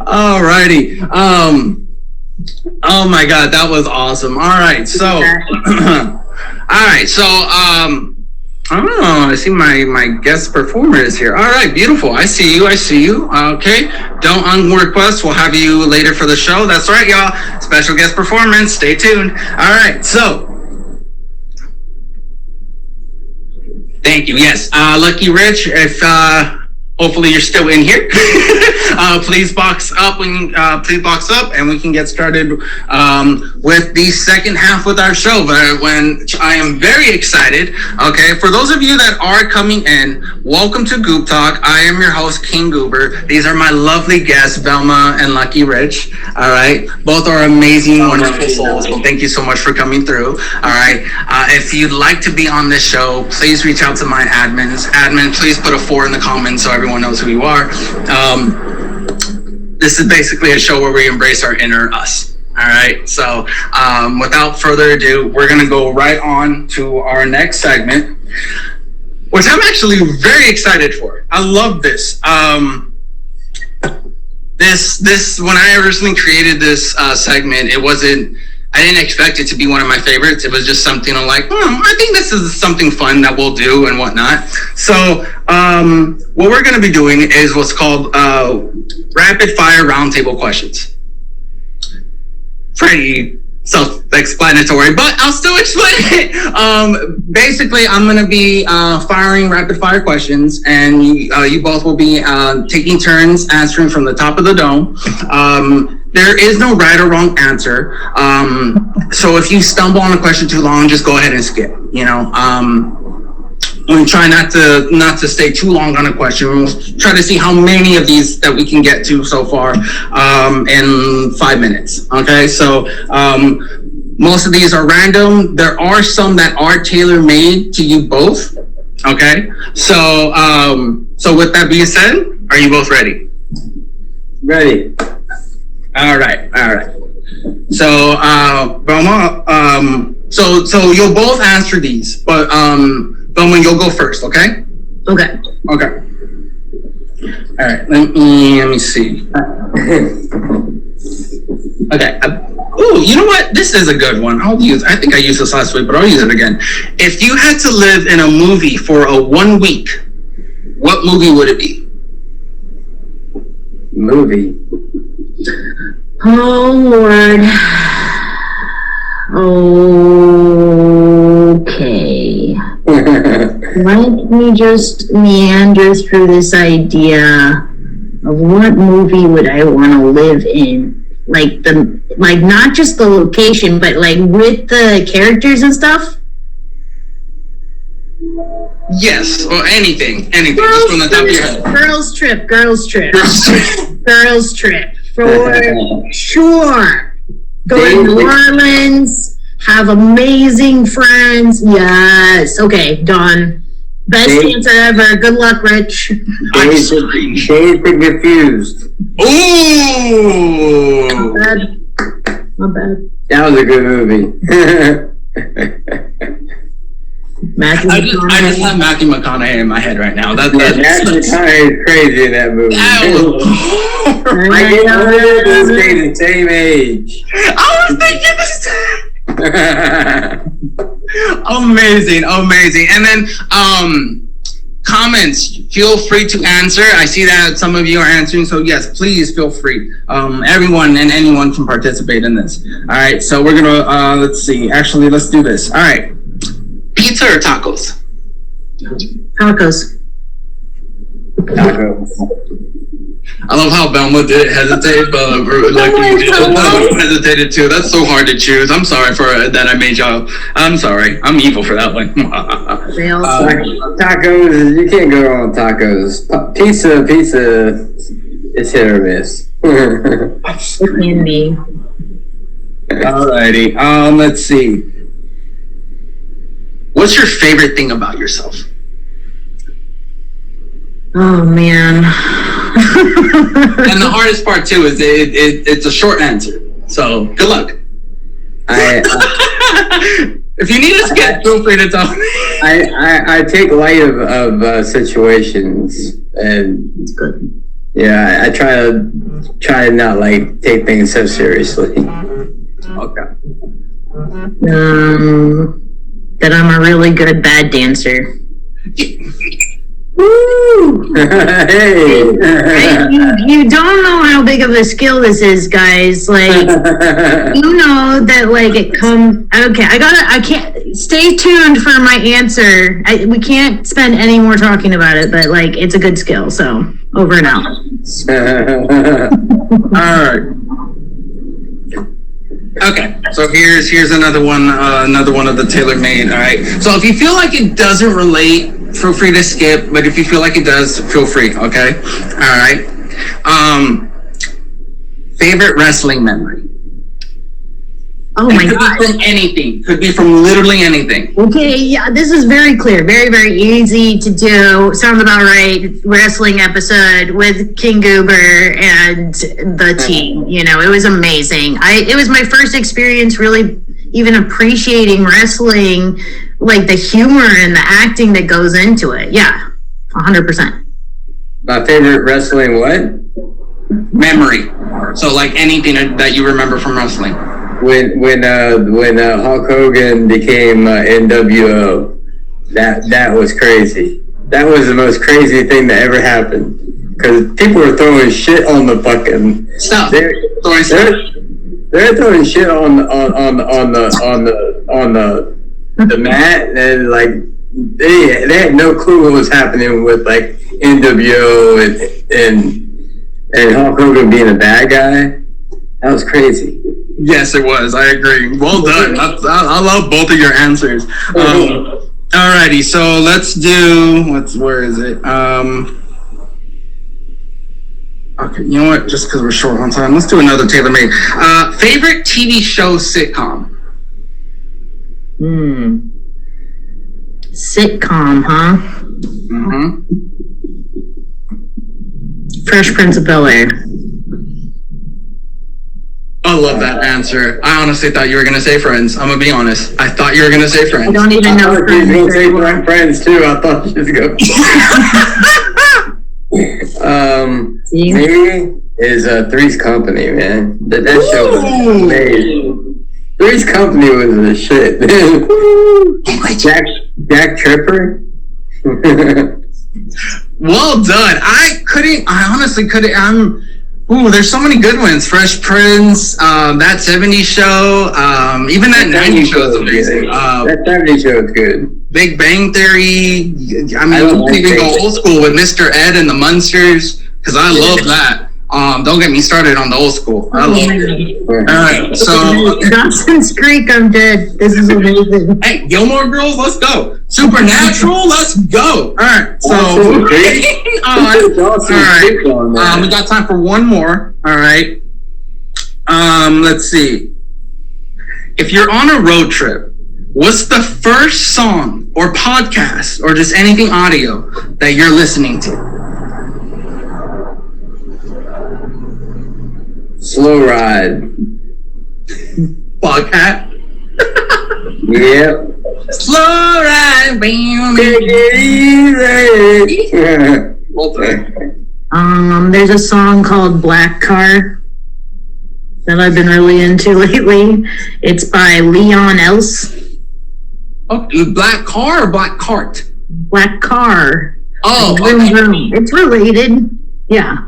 Alrighty. Oh my God, that was awesome. All right, so I see my guest performer is here. All right, beautiful. I see you. Okay, don't unrequest. We'll have you later for the show. That's right, y'all. Special guest performance. Stay tuned. All right, so thank you. Yes, Lucky Rich. If hopefully you're still in here. please box up and we can get started with the second half with our show, when I am very excited. Okay, for those of you that are coming in, welcome to GoobTalk. I am your host, King Goober. These are my lovely guests, Velma and Lucky Rich. All right, both are amazing, wonderful souls. Well, thank you so much for coming through. All right, if you'd like to be on this show, please reach out to my admins. Admin, please put a 4 in the comments so everyone knows who you are. This is basically a show where we embrace our inner us. All right, so without further ado, we're gonna go right on to our next segment, which I'm actually very excited for. I love this. This when I originally created this segment, I didn't expect it to be one of my favorites. It was just something I'm like, I think this is something fun that we'll do and whatnot. So what we're going to be doing is what's called rapid fire roundtable questions. Pretty self-explanatory, but I'll still explain it. Basically, I'm going to be firing rapid fire questions, and you both will be taking turns answering from the top of the dome. There is no right or wrong answer. So if you stumble on a question too long, just go ahead and skip. We try not to stay too long on a question. We'll try to see how many of these that we can get to so far in 5 minutes. Okay, so most of these are random. There are some that are tailor-made to you both. Okay, so with that being said, are you both ready?
Ready.
All right. So, Velma, so you'll both answer these, but Velma, you'll go first, okay?
Okay.
All right. Let me see. Okay. You know what? This is a good one. I think I used this last week, but I'll use it again. If you had to live in a movie for 1 week, what movie would it be?
Movie.
Oh, Lord. Okay. Let me just meander through this idea of what movie would I want to live in. Like not just the location, but like with the characters and stuff.
Yes, or anything, just from the top of your head.
Girls trip, for sure. Go to New Orleans, have amazing friends. Yes, okay, done. Best answer ever. Good luck, Rich.
Days of Confused.
Ooh!
Not bad.
That was a good movie.
I just have Matthew McConaughey in my head right now. Matthew McConaughey
is crazy in that movie. I get older than stay the same age.
I was thinking the same. Amazing. And then comments, feel free to answer. I see that some of you are answering, so yes, please feel free. Everyone and anyone can participate in this. All right, so we're gonna let's see. Actually, let's do this. All right. Pizza or tacos?
Tacos.
I love how Velma did hesitate, but Lucky hesitated too. That's so hard to choose. I'm sorry for that. I made y'all. I'm sorry. I'm evil for that one.
Tacos. You can't go wrong with tacos. Pizza. It's hit or miss.
It can be.
Alrighty. Let's see. What's your favorite thing about yourself?
Oh man.
And the hardest part too is it's a short answer. So good luck. If you need a skip, feel free to tell me.
I take light of situations, and
It's good.
yeah, I try to not like take things so seriously.
Okay.
That I'm a really good bad dancer.
Woo! Hey!
You don't know how big of a skill this is, guys. Like, you know that that like it comes. Okay, I can't. Stay tuned for my answer. We can't spend any more talking about it, but like it's a good skill. So over and out.
All right. Okay, so here's another one of the tailor-made. All right. So if you feel like it doesn't relate, feel free to skip. But if you feel like it does, feel free. Okay. All right. Favorite wrestling memory.
Oh my
God.
God.
Could be from anything. Could be from literally anything.
Okay, yeah, this is very clear. Very, very easy to do. Sounds about right. Wrestling episode with King Goober and the team. You know, it was amazing. It was my first experience really even appreciating wrestling, like the humor and the acting that goes into it. Yeah, 100%.
My favorite wrestling what?
Memory. So like anything that you remember from wrestling.
When Hulk Hogan became NWO, that was crazy. That was the most crazy thing that ever happened. Because people were throwing shit on the fucking
Stuff.
They're throwing shit on the mat, and like they had no clue what was happening with like NWO and Hulk Hogan being a bad guy. That was crazy.
Yes, it was. I agree. Well done. I love both of your answers. Alrighty, so let's do where is it? Okay, you know what? Just because we're short on time, let's do another tailor-made. Favorite TV show sitcom?
Sitcom, huh?
Mm-hmm.
Fresh Prince of Bel-Air.
I love that answer. I honestly thought you were going to say Friends. I'm going to be honest. I thought you were going to say Friends.
I don't even know.
I thought you were going to say Friends too. I thought she was going to me is Three's Company, man. That show was amazing. Three's Company was the shit. Jack Tripper.
Well done. I honestly couldn't. There's so many good ones. Fresh Prince, that 70s show, even that 90s show is amazing.
That 70s show is good.
Big Bang Theory. I mean, you can even go old school with Mr. Ed and the Munsters, because I love that. Don't get me started on the old school. I love it. All right, so
Dawson's Creek, I'm dead. This is amazing.
Hey, Gilmore Girls, let's go. Supernatural, let's go. All right, so all right. We got time for one more. All right. Let's see. If you're on a road trip, what's the first song or podcast or just anything audio that you're listening to?
Slow Ride.
Boghat.
Yep.
Slow Ride.
Take it easy.
There's a song called Black Car that I've been really into lately. It's by Leon Else.
Oh, Black Car or Black Cart?
Black Car.
Oh,
okay. It's related. Yeah.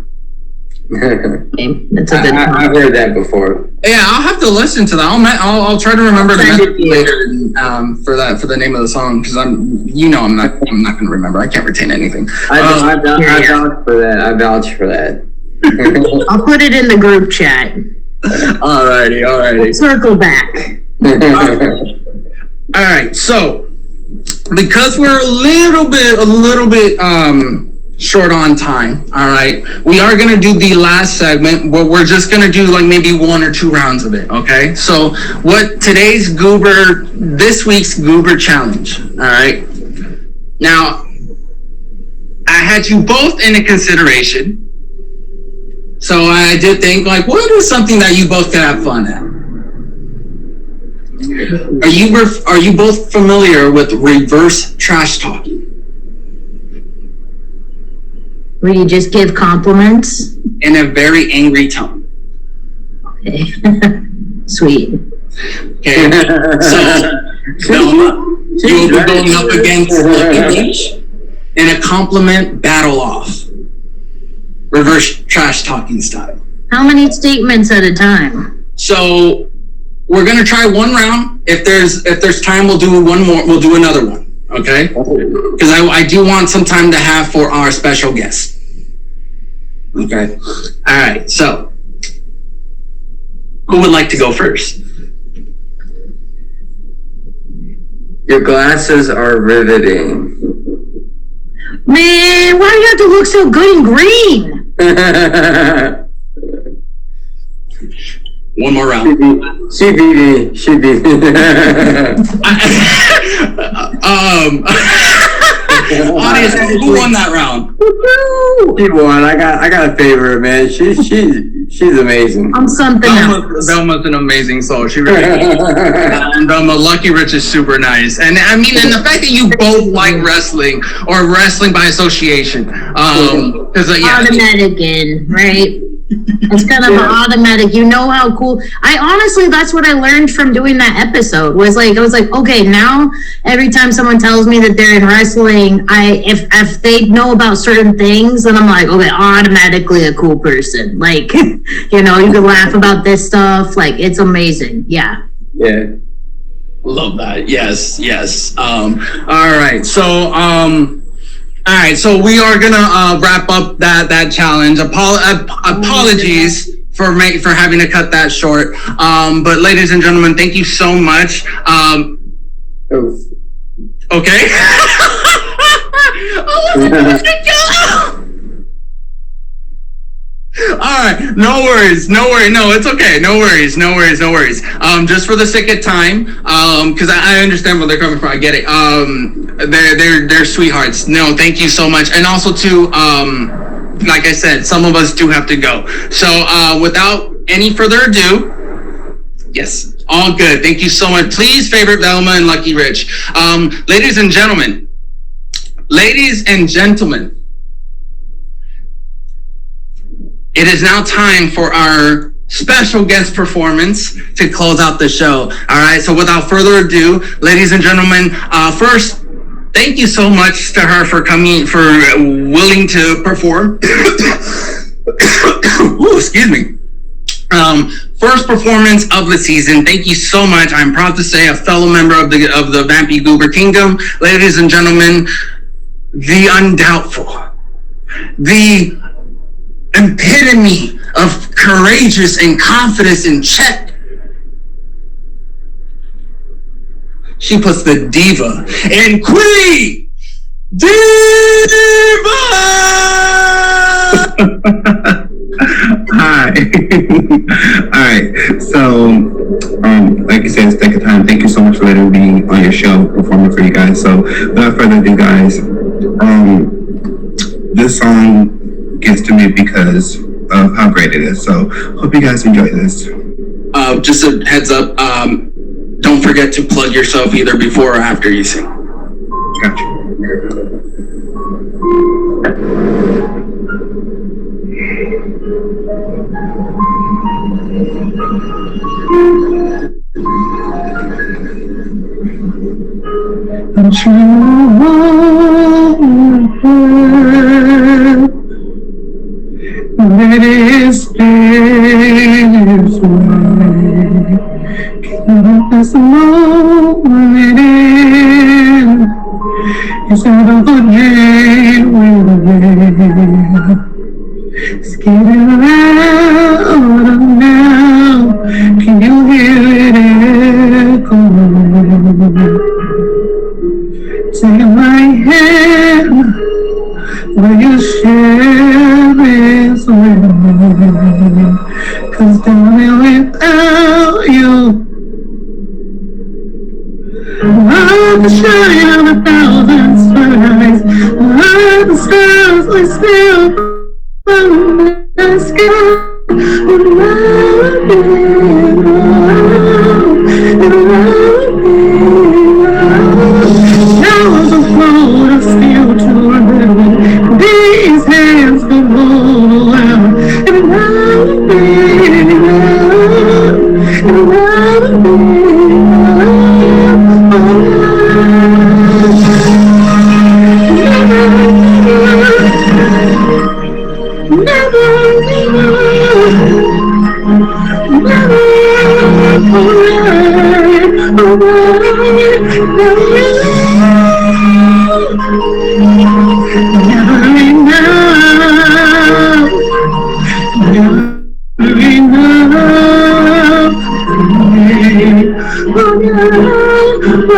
That's a good song.
I've heard that before.
Yeah, I'll have to listen to that. I'll try to remember to message you later for the name of the song, because I'm not going to remember. I can't retain anything.
I vouch for that.
I'll put it in the group chat.
Alrighty.
We'll circle back.
All right. So because we're a little bit short on time, all right, we are going to do the last segment where we're just going to do like maybe 1 or 2 rounds of it. Okay, so this week's Goober challenge, all right, now I had you both in consideration, so I did think, like, what is something that you both can have fun at? Are you both familiar with reverse trash talking?
Where you just give compliments?
In a very angry tone.
Okay. Sweet.
Okay. So, you will be going up against English in a compliment battle off. Reverse trash talking style.
How many statements at a time?
So, we're gonna try one round. If there's time, we'll do one more. We'll do another one. Okay? Because I do want some time to have for our special guest. Okay. All right. So, who would like to go first?
Your glasses are riveting.
Man, why do you have to look so good in green?
One more round.
She beat me.
Audience, who won that round?
She won. I got a favorite, man. She's amazing.
I'm something else.
Velma's an amazing soul. She really is. And Lucky Rich is super nice. And I mean, and the fact that you both like wrestling or wrestling by association.
Automatic in, right? It's kind of an automatic. You know how cool. I honestly, that's what I learned from doing that episode. Was like, I was like, okay, now every time someone tells me that they're in wrestling, if they know about certain things, then I'm like, okay, automatically a cool person. Like, you know, you can laugh about this stuff. Like, it's amazing. Yeah.
Yeah.
Love that. Yes. All right. All right, so we are gonna wrap up that challenge. Apologies for having to cut that short. But ladies and gentlemen, thank you so much. Okay. All right, no worries. No, it's okay. No worries. Just for the sake of time, because I understand where they're coming from. I get it. They're sweethearts. No, thank you so much. And also too, like I said, some of us do have to go. So without any further ado, yes, all good. Thank you so much. Please favorite Velma and Lucky Rich. Ladies and gentlemen, it is now time for our special guest performance to close out the show. All right, so without further ado, ladies and gentlemen, first, thank you so much to her for willing to perform. Ooh, excuse me. First performance of the season. Thank you so much. I'm proud to say a fellow member of the Vampy Goober Kingdom. Ladies and gentlemen, the undoubtful, the epitome of courageous and confidence in check. She puts the diva in Queen Diva!
Hi. All right. So, like you said, it's take a time. Thank you so much for letting me be on your show, performing for you guys. So, without further ado, guys, this song gets to me because of how great it is. So, hope you guys enjoy this.
Just a heads up. Don't forget to plug yourself either before or after you sing.
Gotcha. But you let it stay this way. Can't this moment in? Instead of the dream we'll live. It's getting louder now. Can you hear it echoing? Take my hand, will you share this with me? 'Cause darling, without you, like the shine of 1,000 stars, like the stars we still from the sky. And now I'm so cold, I'm still too little. These hands can hold around. And now I'm being
All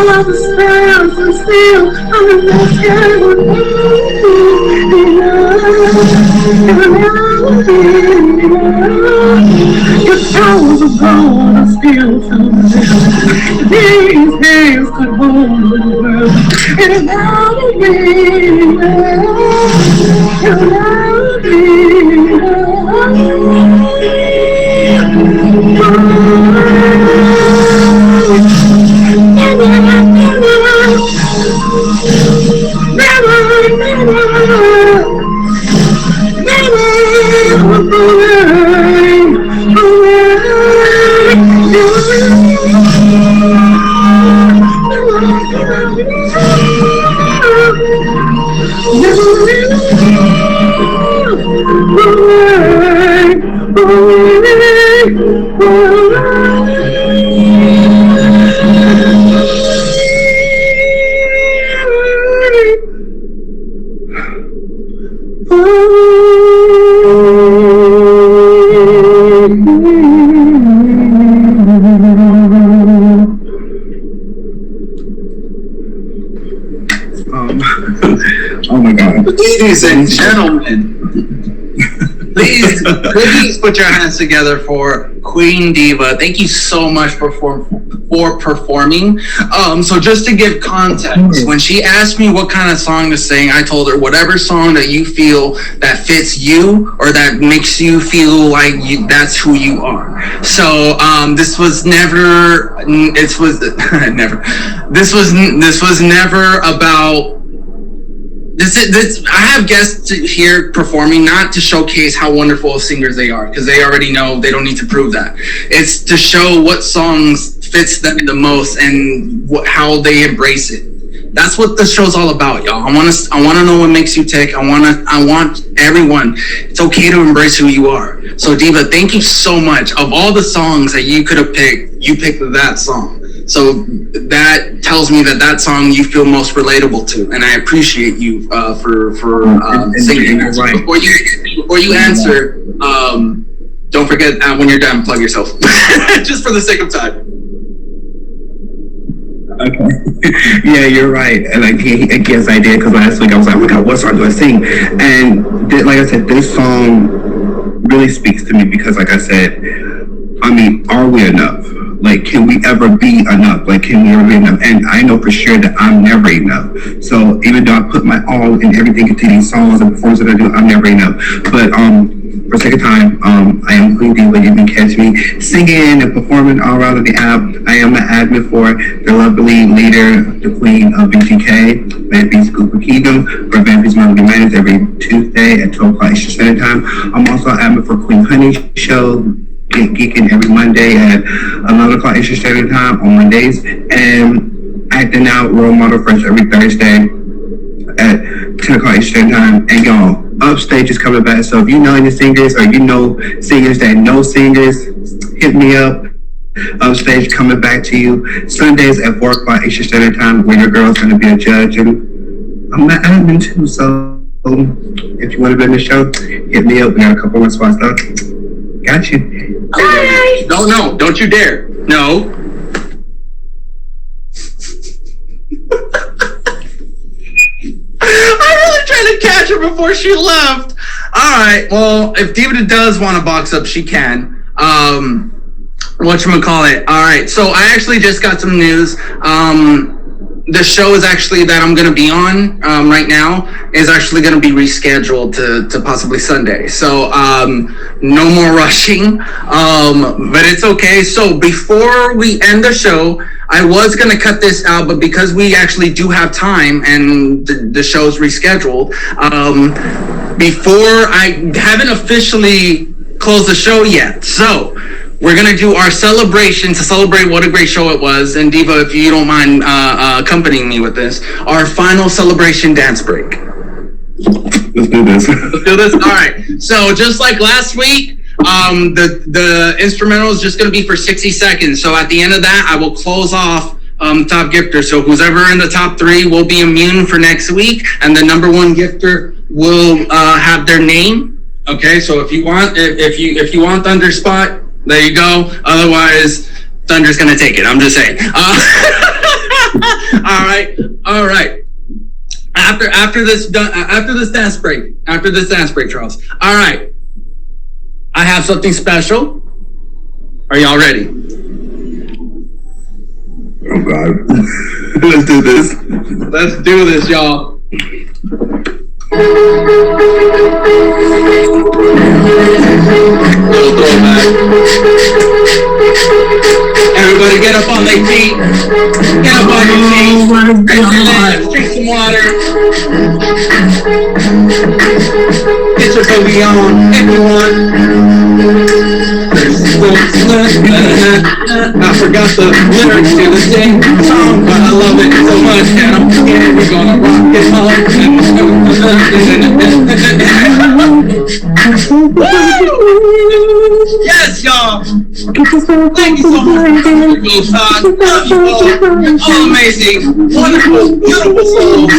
of the stars are still on the sky. Your towers of gold are still somewhere. These hands could hold the world. And now we
Oh my God.
Ladies and gentlemen, please put your hands together for Queen Diva. Thank you so much for performing. So just to give context, when she asked me what kind of song to sing, I told her whatever song that you feel that fits you or that makes you feel like that's who you are. So this was never about. I have guests here performing not to showcase how wonderful of singers they are, because they already know they don't need to prove that. It's to show what songs fits them the most and how they embrace it. That's what the show's all about, y'all. I want to know what makes you tick. I want everyone. It's okay to embrace who you are. So Diva, thank you so much. Of all the songs that you could have picked, you picked that song. So that tells me that song you feel most relatable to, and I appreciate you for singing that. So before you answer, don't forget when you're done, plug yourself, just for the sake of time.
Okay. Yeah, you're right. And I guess I did, because last week I was like, oh my God, what song do I sing? And like I said, this song really speaks to me because, like I said, I mean, are we enough? Like, can we ever be enough? Like, can we ever be enough? And I know for sure that I'm never enough. So even though I put my all and everything into these songs and performances that I do, I'm never enough. But for the second time, I am Queen Diva. You can catch me singing and performing all around the app. I am the admin for the lovely leader, the Queen of VGK, Vampy's Cooper Kingdom, for Vampy's Melody Madness every Tuesday at 12 o'clock Eastern Standard Time. I'm also an admin for Queen Honey Show, geeking every Monday at 11 o'clock Eastern Standard Time on Mondays, and acting out role model fresh every Thursday at 10 o'clock Eastern Time. And y'all, Upstage is coming back, so if you know any singers or you know singers that know singers, hit me up. Upstage coming back to you Sundays at 4 o'clock Eastern Standard Time, where your girl's going to be a judge, and I'm an admin too, so if you want to be in the show, hit me up. We got a couple more spots though. Got you.
Bye. No, don't you dare. No. I really tried to catch her before she left. All right. Well, if Diva does want to box up, she can. Whatchamacallit. All right. So I actually just got some news. The show is actually that I'm going to be on right now is actually going to be rescheduled to possibly Sunday. So no more rushing, but it's okay. So before we end the show, I was going to cut this out, but because we actually do have time and the show's rescheduled, before I haven't officially closed the show yet. So we're going to do our celebration to celebrate what a great show it was. And Diva, if you don't mind accompanying me with this, our final celebration dance break.
Let's do this.
Let's do this? All right. So just like last week, the instrumental is just going to be for 60 seconds. So at the end of that, I will close off top gifter. So who's ever in the top 3 will be immune for next week, and the number 1 gifter will have their name. Okay, so if you want Thunder spot, there you go. Otherwise, Thunder's gonna take it. I'm just saying. All right. After this dance break, Charles. All right, I have something special. Are y'all ready?
Oh God, let's do this.
Let's do this, y'all. Little throwback. Everybody get up on their feet. Get up on your feet. Drink some water. Get your boogie on if you want. I forgot the lyrics to the same song, but I love it so much that I'm scared we're gonna rock it hard. Yes, y'all. Thank you so much for GoobTalk. Love you all. You're all amazing, wonderful, beautiful souls.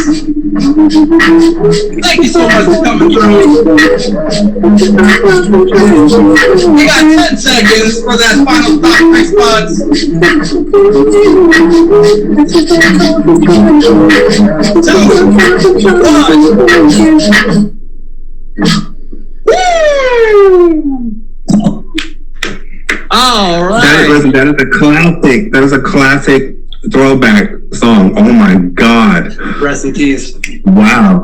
Thank you so much for coming through. We got 10 seconds for that final top 3 spots. 2, 1. All right.
That is a classic. That is a classic throwback song. Oh my God.
Rest in peace.
Wow.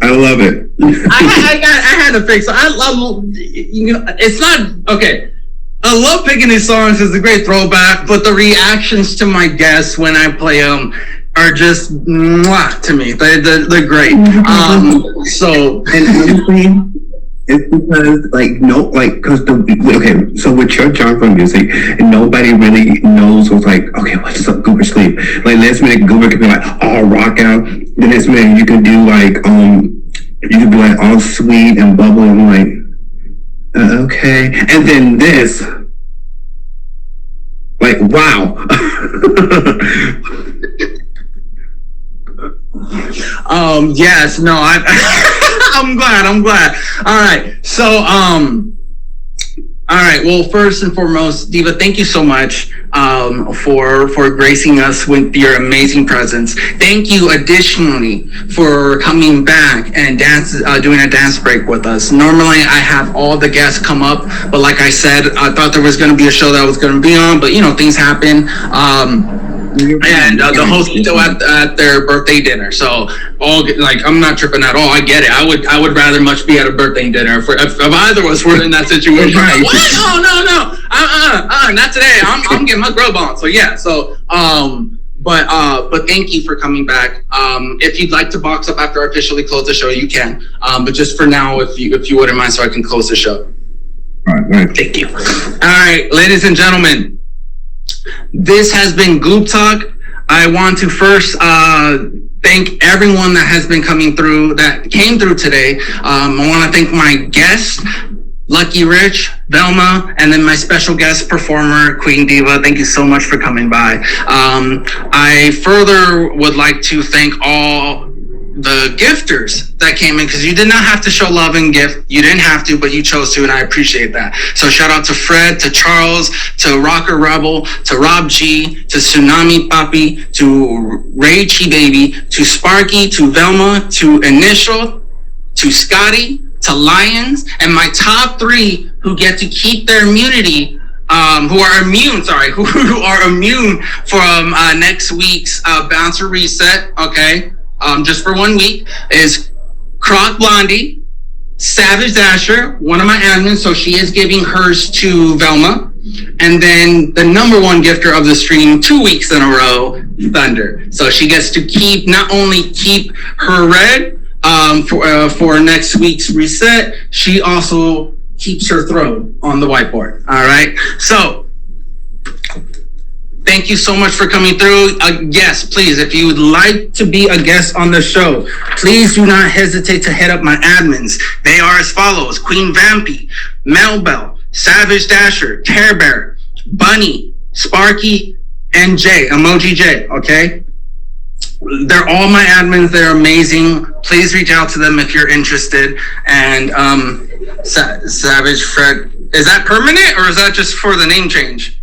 I love it.
I had to fix it. I love, it's not, okay. I love picking these songs. It's a great throwback, but the reactions to my guests when I play them are just mwah to me. They're great. So,
and honestly, it's because so with your genre of music, nobody really knows what's like, okay, what's up Goober sleep? Like next minute Goober could be like all rock out. The next minute you can do like you could be like all sweet and bubbling like okay. And then this like wow.
Yes, no, I'm glad. All right. So, all right. Well, first and foremost, Diva, thank you so much for gracing us with your amazing presence. Thank you additionally for coming back and doing a dance break with us. Normally I have all the guests come up, but like I said, I thought there was going to be a show that I was going to be on, but things happen. And the host is still at their birthday dinner, so I'm not tripping at all. I get it. I would rather much be at a birthday dinner if either of us were in that situation. Right. What? No. Not today. I'm getting my grub on. So yeah. So but thank you for coming back. If you'd like to box up after I officially close the show, you can. But just for now, if you wouldn't mind, so I can close the show.
All right.
Thank you. All right, ladies and gentlemen. This has been GoobTalk. I want to first thank everyone that has been came through today. I want to thank my guests, Lucky Rich, Velma, and then my special guest performer, Queen Diva. Thank you so much for coming by. I further would like to thank all the gifters that came in, because you did not have to show love and gift. You didn't have to, but you chose to, and I appreciate that. So shout out to Fred, to Charles, to Rocker Rebel, to Rob G, to Tsunami Papi, to Ray Chi Baby, to Sparky, to Velma, to Initial, to Scotty, to Lions, and my top 3 who get to keep their immunity, who are immune from next week's Bouncer Reset, okay? Just for 1 week, is Croc Blondie, Savage Dasher, one of my admins, so she is giving hers to Velma, and then the number 1 gifter of the stream 2 weeks in a row, Thunder. So she gets to not only keep her red for next week's reset, she also keeps her throne on the whiteboard. All right, so thank you so much for coming through. Yes, please, if you would like to be a guest on the show, please do not hesitate to hit up my admins. They are as follows: Queen Vampy, Melbell, Savage Dasher, Care Bear, Bunny, Sparky, and Jay, Emoji J, okay? They're all my admins. They're amazing. Please reach out to them if you're interested. And Savage Fred, is that permanent or is that just for the name change?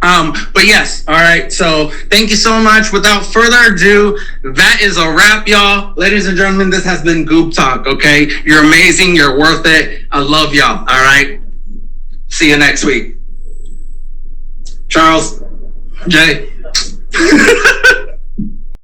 But yes, all right. So thank you so much. Without further ado, that is a wrap, y'all. Ladies and gentlemen, this has been Goob Talk, okay? You're amazing. You're worth it. I love y'all, all right? See you next week. Charles, Jay.